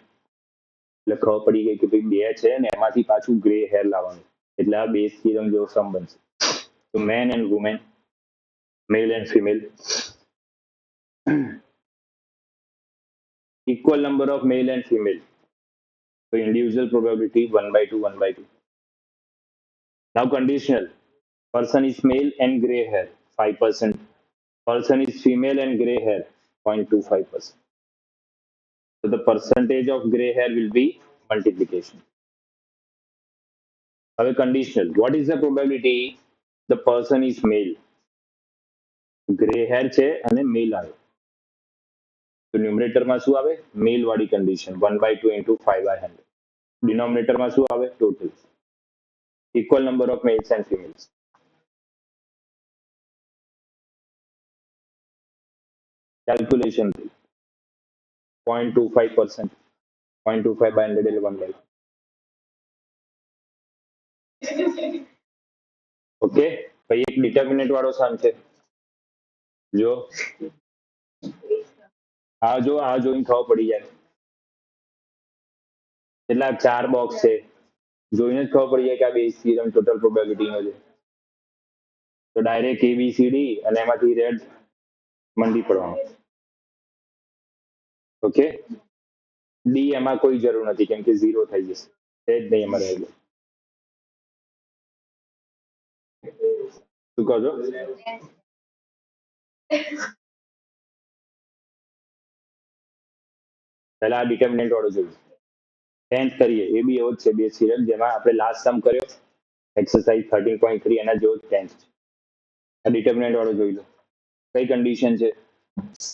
એટલે ખબર પડી ગઈ કે ભાઈ બે છે ને એમાંથી પાછું ગ્રે હેર લાવવાનું, એટલે આ બેઝ થિયરમ જેવો સમ બનશે. તો man and woman, male and female, equal number of male and female, so individual probability 1/2, 1/2. Now conditional, person is male and gray hair 5%, person is female and gray hair 0.25%. So the percentage of gray hair will be multiplication. હવે conditional, what is the probability the person is male? Gray hair છે અને મેલ આવે, તો ન્યુમરેટરમાં શું આવે? મેલ વાળી condition 1/2 into 5/100. ડિનોમિનેટરમાં શું આવે? Total. Equal number of males and females. Calculation 0.25%, 0.25/100 એટલે 1/2. ઓકે, પછી એક ડિટર્મિનન્ટ વાળો સમ છે. જો આ જોઈને ખબર પડી જાય. કેટલા 4 બોક્સ છે, જોઈને જ ખબર પડી જાય કે આ બેઝ થિયરમ ટોટલ પ્રોબેબિલિટીનો છે. તો ડાયરેક્ટ ABCD અને એમાંથી રેડ મંડી પડવાનું. ઓકે, ડી એમાં કોઈ જરૂર નથી કેમ કે 0 થઈ જશે, છે જ નહીં અમારે. શું કહો છો? પહેલા આ ડિટર્મિનન્ટ વાળો જોયું. 10th કરીએ, એ બી એવો જ છે બેઝ થિયરમ, જેમાં આપણે લાસ્ટ સમ કર્યો એક્સરસાઇઝ 13.3, એના જેવો જ 10th છે. આ ડિટર્મિનન્ટ વાળો જોઈ લો. કઈ કન્ડિશન છે?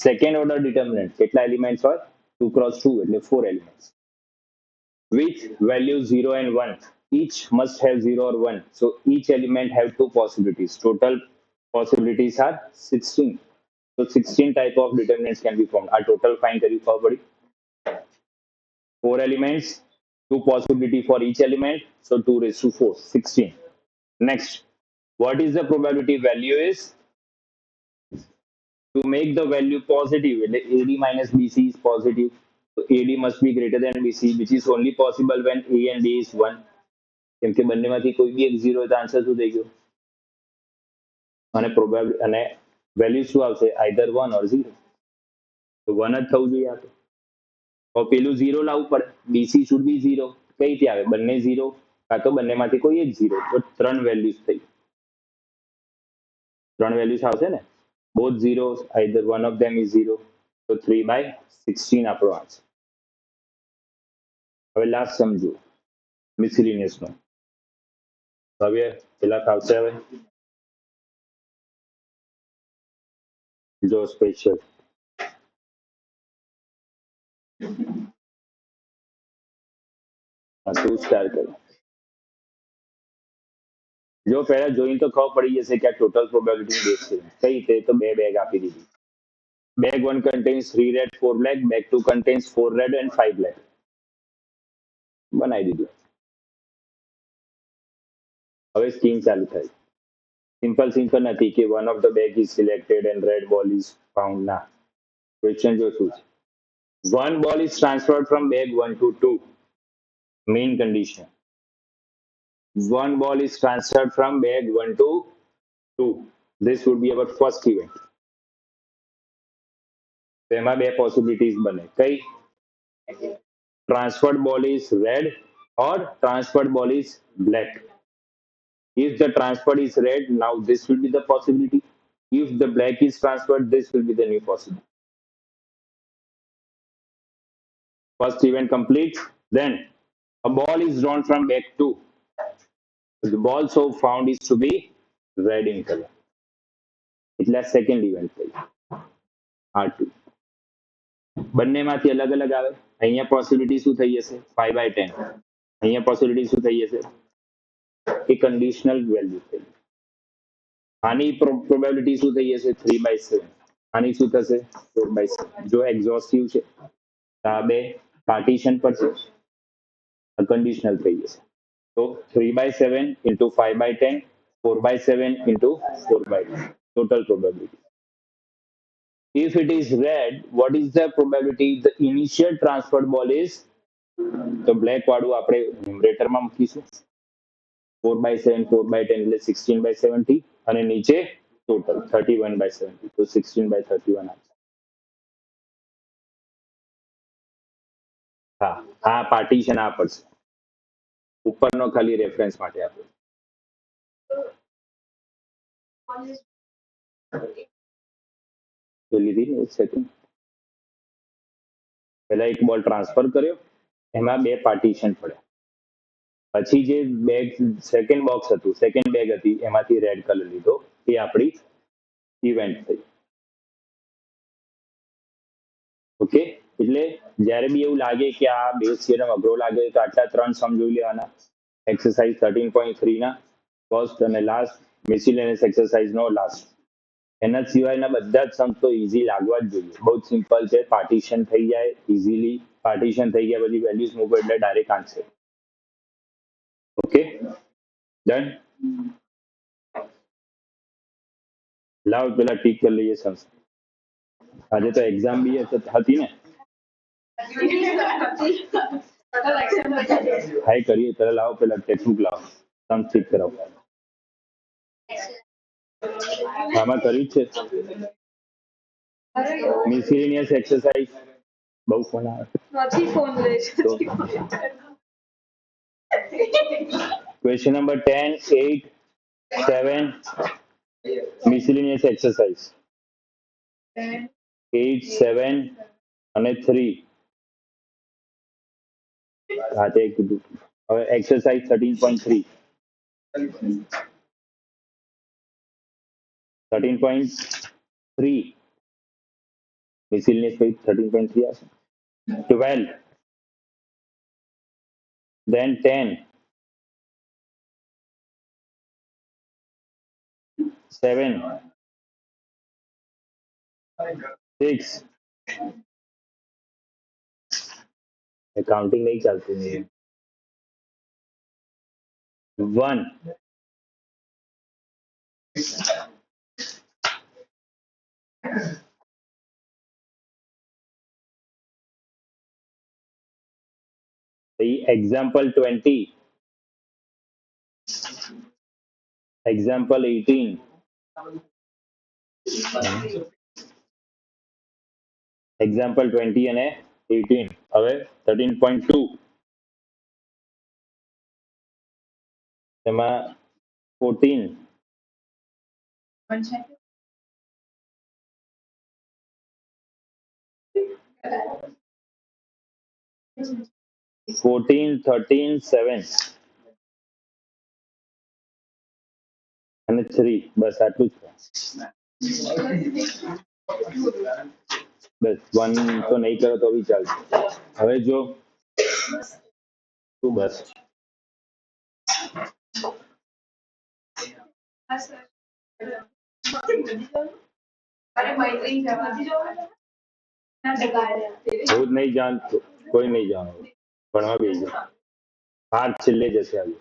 સેકન્ડ ઓર્ડર ડિટર્મિનન્ટ, કેટલા એલિમેન્ટ્સ હોય? 2 × 2 એટલે 4 elements, with value 0 and 1, each must have 0 or 1, so each element have 2 possibilities, total possibilities are 16, so 16 type of determinants can be formed. Our total find કર્યું ખબર પડી? 4 elements, 2 possibility for each element, so 2⁴, 16. Next, what is the probability value is? To make the value positive, AD minus BC is positive, so AD must be greater than BC, which is only possible when A and D is 1. કેમ કે બંનેમાંથી કોઈ બી એક 0 તો answer શું થઈ ગયો? અને પ્રોબેબિલિટી અને વેલ્યુ શું આવશે? Either 1 or 0. તો 1 જ થવું જોઈએ. આ તો પેલું 0 લાવવું પડે, BC should be 0. કઈ રીતે આવે? બંને 0 કાં તો બંનેમાંથી કોઈ એક 0, તો 3 વેલ્યુઝ થઈ. 3 વેલ્યુઝ આવશે ને, both zeros, either one of them is 0, so 3/16 આપણો આન્સર. હવે લાસ્ટ સમજો મિસલિનિયસ નો. હવે પેલા આવશે, હવે જો સ્પેશિયલ શું સ્ટાર્ટ કરો. જો પહેલા જોઈને તો ખબર પડી જશે કે આ ટોટલ પ્રોબેબિલિટી બેઝ છે. કઈ રીતે? તો બે બેગ આપી દીધી. Bag 1 contains 3 red, 4 black. Bag 2 contains 4 red and 5 black. બનાવી દીધું. હવે સ્કીમ ચાલુ થાય. સિમ્પલ નથી કે one of the bag is selected and red ball is found. ના, ક્વેશ્ચન જો શું છે, one ball is transferred from bag 1 to 2. Main condition. One ball is transferred from bag 1 to 2. This would be our first event. તેમાં બે possibilities બને. કઈ? Transferred ball is red or transferred ball is black. If the transferred is red, now this will be the possibility. If the black is transferred, this will be the new possibility. First event complete. Then a ball is drawn from bag 2. The ball so found is to be red in color. એટલે second event થઈ R2. બંનેમાંથી અલગ અલગ આવે. અહીંયા possibility શું થઈ જશે? 5/10. અહીંયા પોસિબિલિટી શું થઈ જશે? એ કન્ડિશનલ વેલ્યુ થઈ. આની પ્રોબેબિલિટી શું થઈ જશે? 3/7. આની શું થશે? 4/7. જો એક્ઝોસ્ટિવ છે તો આ બે પાર્ટીશન પર છે, આ કન્ડિશનલ થઈ જશે. તો 3/7 into 5/10, 4/7 into 4/10. Total probability. If it is red, what is the probability the initial transferred ball is? તો બ્લેક વાળું આપણે ન્યુમરેટરમાં મૂકીશું. 4/7, 4/10 એટલે 16/70 અને નીચે ટોટલ 31/70. તો 16/31 આવશે. હા, આ પાર્ટીશન આ પડશે. ઉપરનો ખાલી રેફરન્સ માટે આપો. તો લીધી ને એક સેકન્ડ. પહેલા એક બોલ ટ્રાન્સફર કર્યો, એમાં બે પાર્ટીશન પડ્યા. પછી જે બેગ સેકન્ડ બોક્સ હતું, સેકન્ડ બેગ હતી, એમાંથી રેડ કલર લીધો. એ આપણી ઇવેન્ટ થઈ. ઓકે, એટલે જ્યારે બી એવું લાગે કે આ બેઝ થિયરમ અઘરો લાગે તો આટલા ત્રણ સમ જોઈ લેવાના. એક્સરસાઇઝ 13.3 ના ફર્સ્ટ અને લાસ્ટ, મિસેલેનિયસ એક્સરસાઇઝ નો લાસ્ટ. એના સિવાયના બધા જ સમ તો ઇઝી લાગવા જ જોઈએ. બહુ જ સિમ્પલ છે. પાર્ટીશન થઈ જાય ઇઝીલી. પાર્ટીશન થઈ ગયા પછી વેલ્યુઝ મૂકો એટલે ડાયરેક્ટ આન્સર. Okay, done. લાવ પેલા ટીક કરી લઈએ સમ. આજે તો એક્ઝામ બી હતી ને. હાઈ કરીએ ત્યારે લાવો પેલા ટેક્સ્ટબુક લાવો, સમ ઠીક કરાવો. આમાં કર્યું જ છે મિસેલેનિયસ એક્સરસાઇઝ. બહુ ફોન આવે નથી ફોન લે છે. ક્વેશ્ચન નંબર 10, 8, 7 મિસેલેનિયસ એક્સરસાઇઝ 8, 7 અને 3. હા તે કીધું. હવે એક્સરસાઇઝ 13.3. 13.3 મિસેલેનિયસ 13.3 આવશે. 12, then 10, 7, 6. કાઉન્ટિંગ નહીં ચાલતું. 1. Example 20, example 18, example 20 અને 18. હવે 13.2 એમાં 14, 13, 7 અને 3. બસ આટલું જ. બસ 1 તો નહીં કરો તો બી ચાલશે. હવે જો શું બસ હું જ નહીં જાણતો, કોઈ નહીં જાણો. ભણવા બેસી જાઓ. 8 છેલ્લે જશે આજે.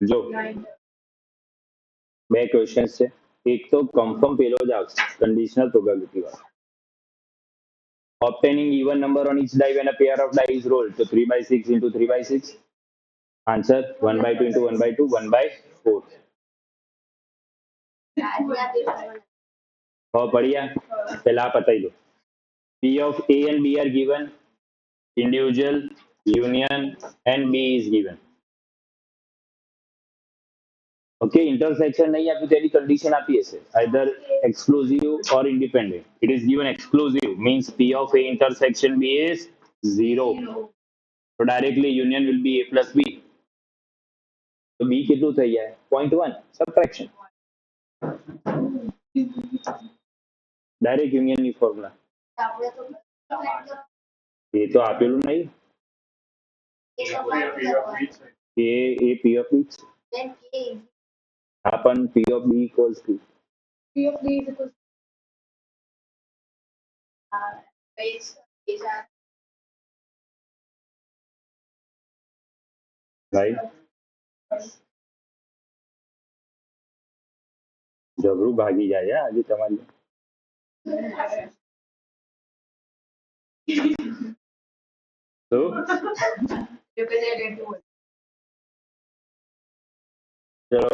જો બે ક્વેશ્ચન છે. એક તો કન્ફર્મ પેલો જ આવશે કંડિશનલ પ્રોબેબિલિટી વાળો. Obtaining even number on each die when a pair of die is rolled. So 3 by 6 into 3 by 6. Answer 1 by 2 into 1 by 2, 1 by 4. પડિયા પેલા આ પતાવી દો. P of A and B are given. Individual, union and B is given. Okay, intersection નહીં આપ્યું તેની condition આપી હશે. Either exclusive or independent. It is given exclusive means P of A intersection B is 0. So directly union will be A plus B. તો B કેટલું થઈ જાય 0.1 subtraction. Direct union ની ફોર્મ્યુલા એ તો આપેલું નહીં. એ P of B હા પણ P of B equals to right. જબરું ભાગી જાય આજે તમારી. તો ચલો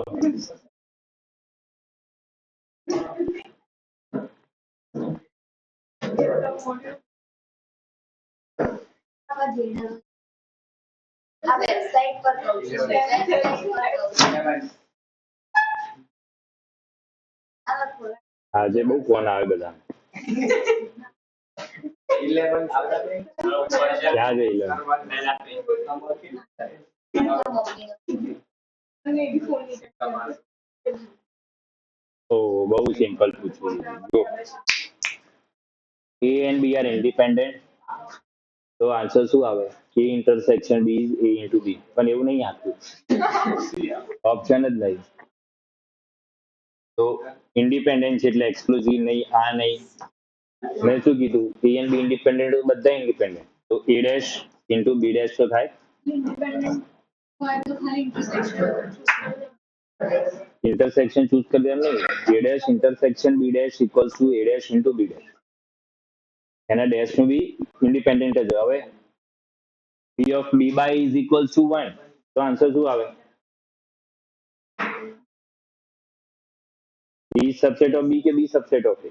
આ વેબસાઇટ પર કહું છું આજે બહુ ફોન આવે બધા. ક્યાં છે 11? તો બહુ સિમ્પલ પૂછવું. જો A and B are independent. તો આન્સર શું આવે? A intersection B is A into B. પણ એવું નહીં આપ્યું, ઓપ્શન જ નહીં. તો ઇન્ડિપેન્ડન્ટ છે એટલે એક્સક્લુઝિવ નહીં, આ નહીં. મેં શું કીધું? A and B ઇન્ડિપેન્ડન્ટ બધા ઇન્ડિપેન્ડન્ટ. તો A dash into B dash તો થાય. ઇન્ટરસેક્શન ચૂઝ કરી દેવાનું નહીં. A dash intersection B dash equals to A dash into B dash. એના ડેશ નું બી ઇન્ડિપેન્ડન્ટ જ. હવે P of B by is equals to 1. તો આન્સર શું આવે? B is subset of B કે B subset of A?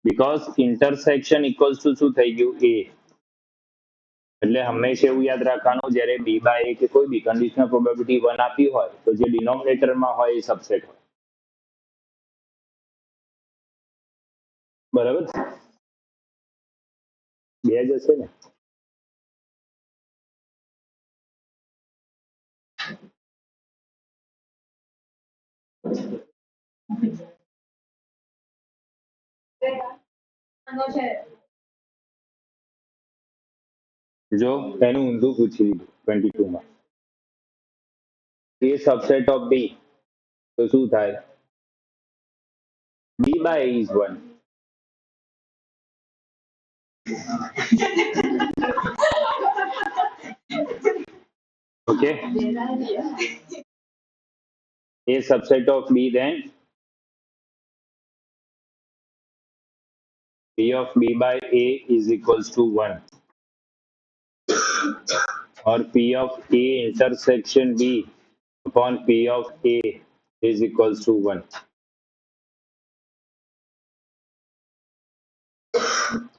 Because intersection equals to શું થઈ ગયું? A. એટલે હંમેશા એવું યાદ રાખવાનું જ્યારે B by A કે કોઈ બી કંડિશનલ પ્રોબેબિલિટી 1 આપી હોય તો જે ડિનોમિનેટરમાં હોય એ સબસેટ હોય. બરાબર? બે જ હશે ને? જો એનું ઊંધું પૂછી લીધું 22 માં. A subset of B તો શું થાય? B by A is 1. Okay. A subset of B, then P of B by A is equals to 1. Or P of A intersection B upon P of A is equals to 1.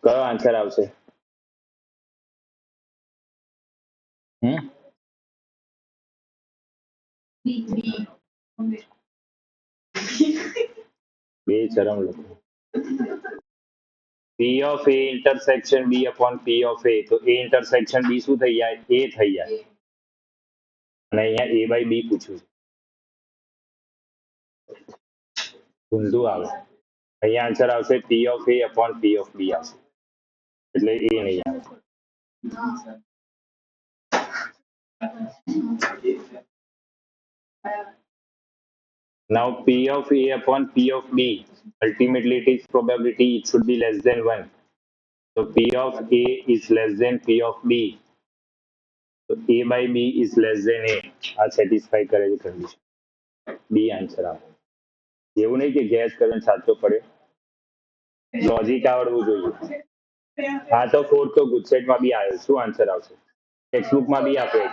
કયો answer આવશે? બે શરમ લોકો. P of A intersection B upon P of A. તો A intersection B શું થઈ જાય? A થઈ જાય. અને અહીંયા A by B પૂછ્યું છે. ઊંધું આવે. અહીંયા આન્સર આવશે P of A upon P of B આવશે. એટલે A નહીં આવે. Now P of A upon P of B. Ultimately, it is probability it should be less than 1. So P of A is less than P of B. So A by B is less than A. આ satisfy કરેલી condition. B answer આવે. એવું નહીં કે gas કરીને સાચો પડે. Logic આવડવું જોઈએ. હા તો ફોર્થ તો ગુજસેટમાં બી આવ્યો. શું આન્સર આવશે? ટેક્સ્ટબુકમાં બી આપે છે.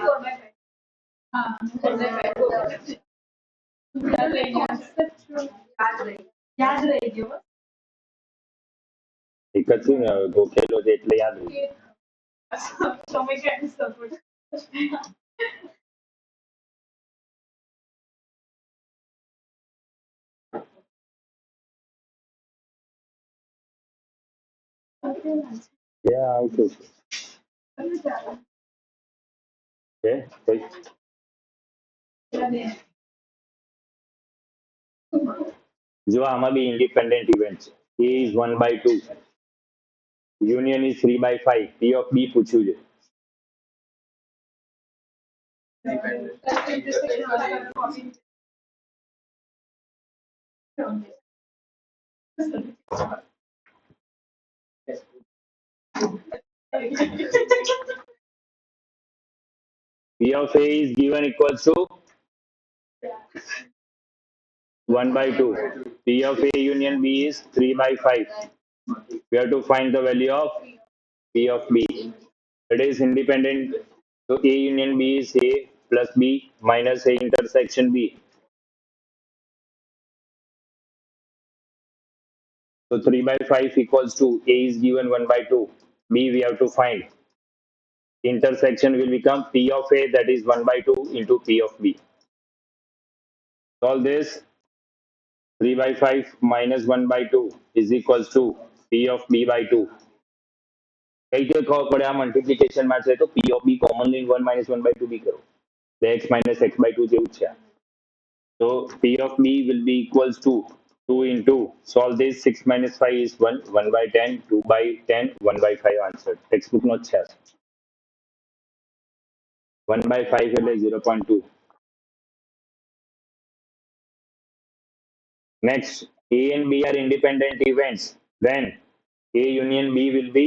એક જ શું ને હવે ગોખેલો છે એટલે યાદ હોય. આવતું છે જો આમાં બી ઇન્ડિપેન્ડન્ટ ઇવેન્ટ છે. A is 1/2, union is 3/5. P of B પૂછ્યું છે. P of A is given equals to 1/2. P of A union B is 3/5. We have to find the value of P of B. It is independent. So A union B is A plus B minus A intersection B. So 3/5 equals to A is given 1/2. B we have to find. Intersection will become P of A, that is 1/2 into P of B. Solve this. 3/5 minus 1/2 is equals to P of B by 2. કઈ રીતે ખબર પડે આ multiplication માં છે તો P of B common લઈને 1 minus 1/2 બી કરો. x minus x/2 જેવું છે. So P of B will be equals to 2 into, solve this, 6 minus 5 is 1, 1/10, 2/10, 1/5 answer. Textbook નો જ છે. 1/5 એટલે 0.2. Next, A and B are independent events. Then A union B will be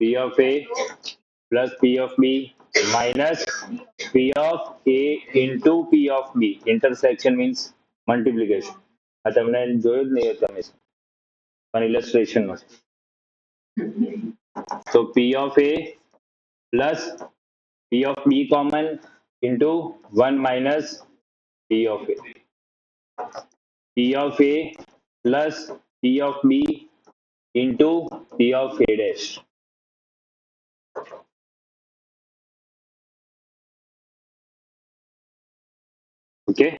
P of A plus P of B minus P of A into P of B. Intersection means multiplication. આ તમને જોયું જ નહીં હોય તમે પણ illustration માં. So P of A plus P of B common into 1 minus P of A. P of A plus P of B into P of A dash. Okay.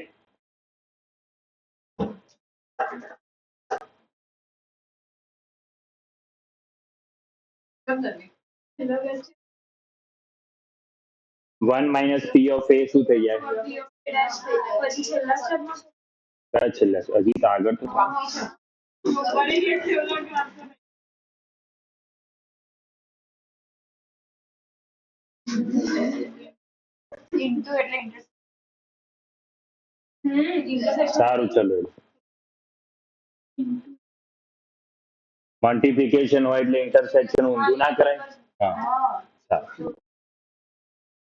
One minus P of A શું થઈ જાય? છેલ્લા હજી તો આગળ તો સારું ચલો. મલ્ટિપ્લિકેશન હોય એટલે ઇન્ટરસેક્શન ઊંધું ના કરાય. હા સારું.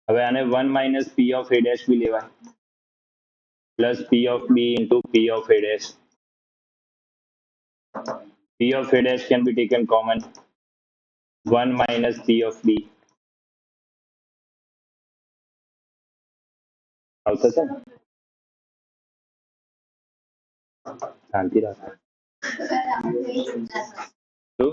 હવે આને 1 minus P of A dash બી લેવાય plus P of B into P of A dash. P of A dash can be taken common. 1 minus P of B. આવશે છે ને? શાંતિ રાખો. શું?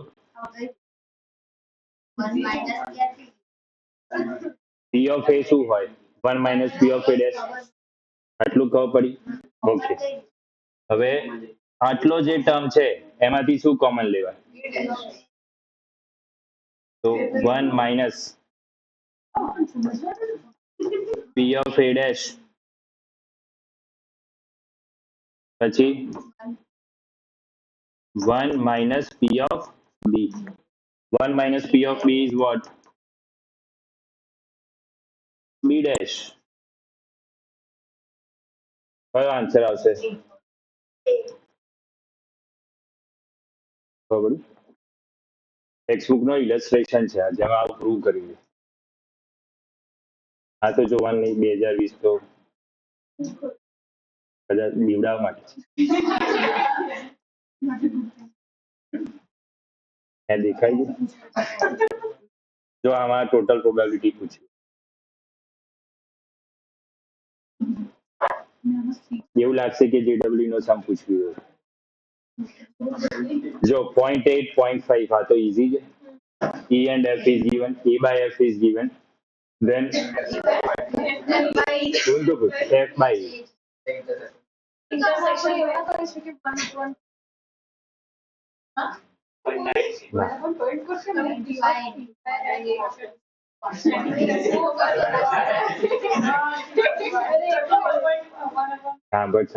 P of A શું હોય? 1 minus P of A dash. આટલું ખબર પડી? ઓકે. હવે આટલો જે ટર્મ છે એમાંથી શું કોમન લેવાય? તો 1 minus p of a dash પછી 1 minus p of b. 1 minus p of b is what? b dash. કયો આન્સર આવશે? ખબર? ટેક્સ્ટબુક નો ઇલસ્ટ્રેશન છે જેમાં આવું પ્રૂવ કર્યું છે. આ તો જોવાનું નહીં, 2020 તો કદાચ બીવડાવવા માટે દેખાય છે. જો આમાં ટોટલ પ્રોબેબિલિટી પૂછી, એવું લાગશે કે JW નો સમ પૂછ્યું. જો 0.8 0.5 આ તો ઈઝી છે. E and F is given, A by F is given, then going to put F by E. સાંભળ.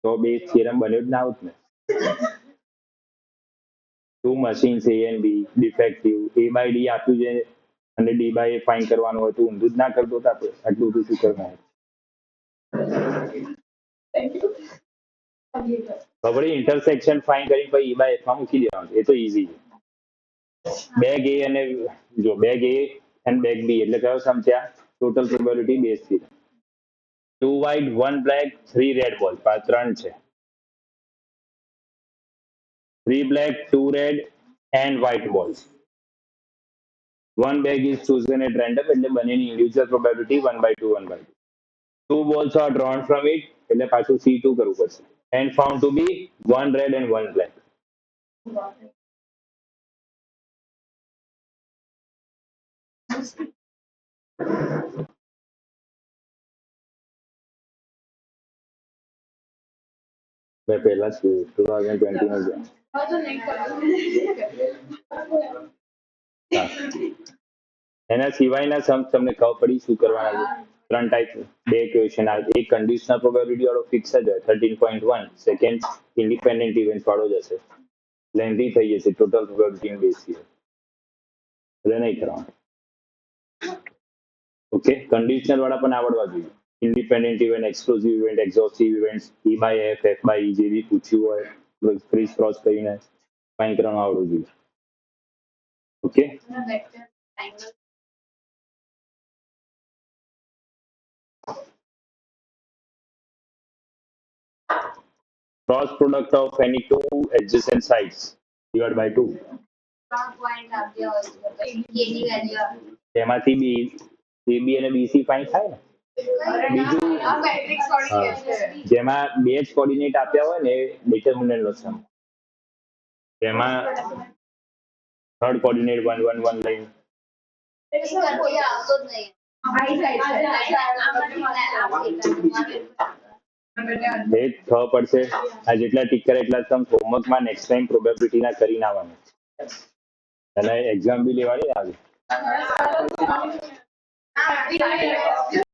તો બે થિયરમ બન્યો જ ના આવત ને. Two machines A and B defective, A by D આપ્યું છે અને D by A ફાઇન્ડ કરવાનું હોય તો ઊંધું જ ના કરતો તો આપણે આટલું બધું શું કરવાનું? ખબર ઇન્ટરસેક્શન ફાઇન્ડ કરી પછી E by F માં મૂકી દેવાનું, એ તો ઈઝી છે. બેગ A અને જો બેગ A અને બેગ B એટલે કયો સમ છે? આ ટોટલ પ્રોબેબિલિટી બેઝ થી 2 white 1 black 3 red balls, આ 3 છે. 3 black 2 red and white balls. One bag is chosen at random એટલે બંનેની individual probability 1/2 1/2. 2 balls are drawn from it એટલે પાછું C2 કરવું પડશે and found to be 1 red and 1 black. મેં પહેલા જ 2020 નો જોયા. એના સિવાયના સમ તમને ખબર પડી શું કરવાના છે? 3 ટાઈપ, 2 ક્વેશ્ચન આવે. એક કન્ડિશનલ પ્રોબેબિલિટી વાળો ફિક્સ જ હોય 13.1, સેકન્ડ ઇન્ડિપેન્ડન્ટ ઇવેન્ટ વાળો જ હશે, લેન્ધી થઈ જશે ટોટલ પ્રોબેબિલિટી બેઝ એટલે નહીં કરવાનું. ઓકે, કન્ડિશનલ વાળા પણ આવડવા જોઈએ. Independent event, exclusive event, exhaustive event, E by F, F by E જે બી પૂછ્યું હોય ક્રીઝ ક્રોસ કરીને ફાઇન્ડ કરવાનું આવડવું જોઈએ. Okay, cross product of any two adjacent sides divided by 2. તેમાંથી AB અને BC ફાઇન્ડ થાય ને. બીજું જેમાં બે જ કોર્ડિનેટ આપ્યા હોય ને ડિટર્મિનન્ટ નો સમ, તેમાં થર્ડ કોર્ડિનેટ 1 1 1 લઈને એ ખબર પડશે. આ જેટલા ટીક કરે એટલા સમ હોમવર્કમાં નેક્સ્ટ ટાઈમ પ્રોબેબિલિટીના કરીને આવવાનું અને એક્ઝામ બી લેવાની આવે.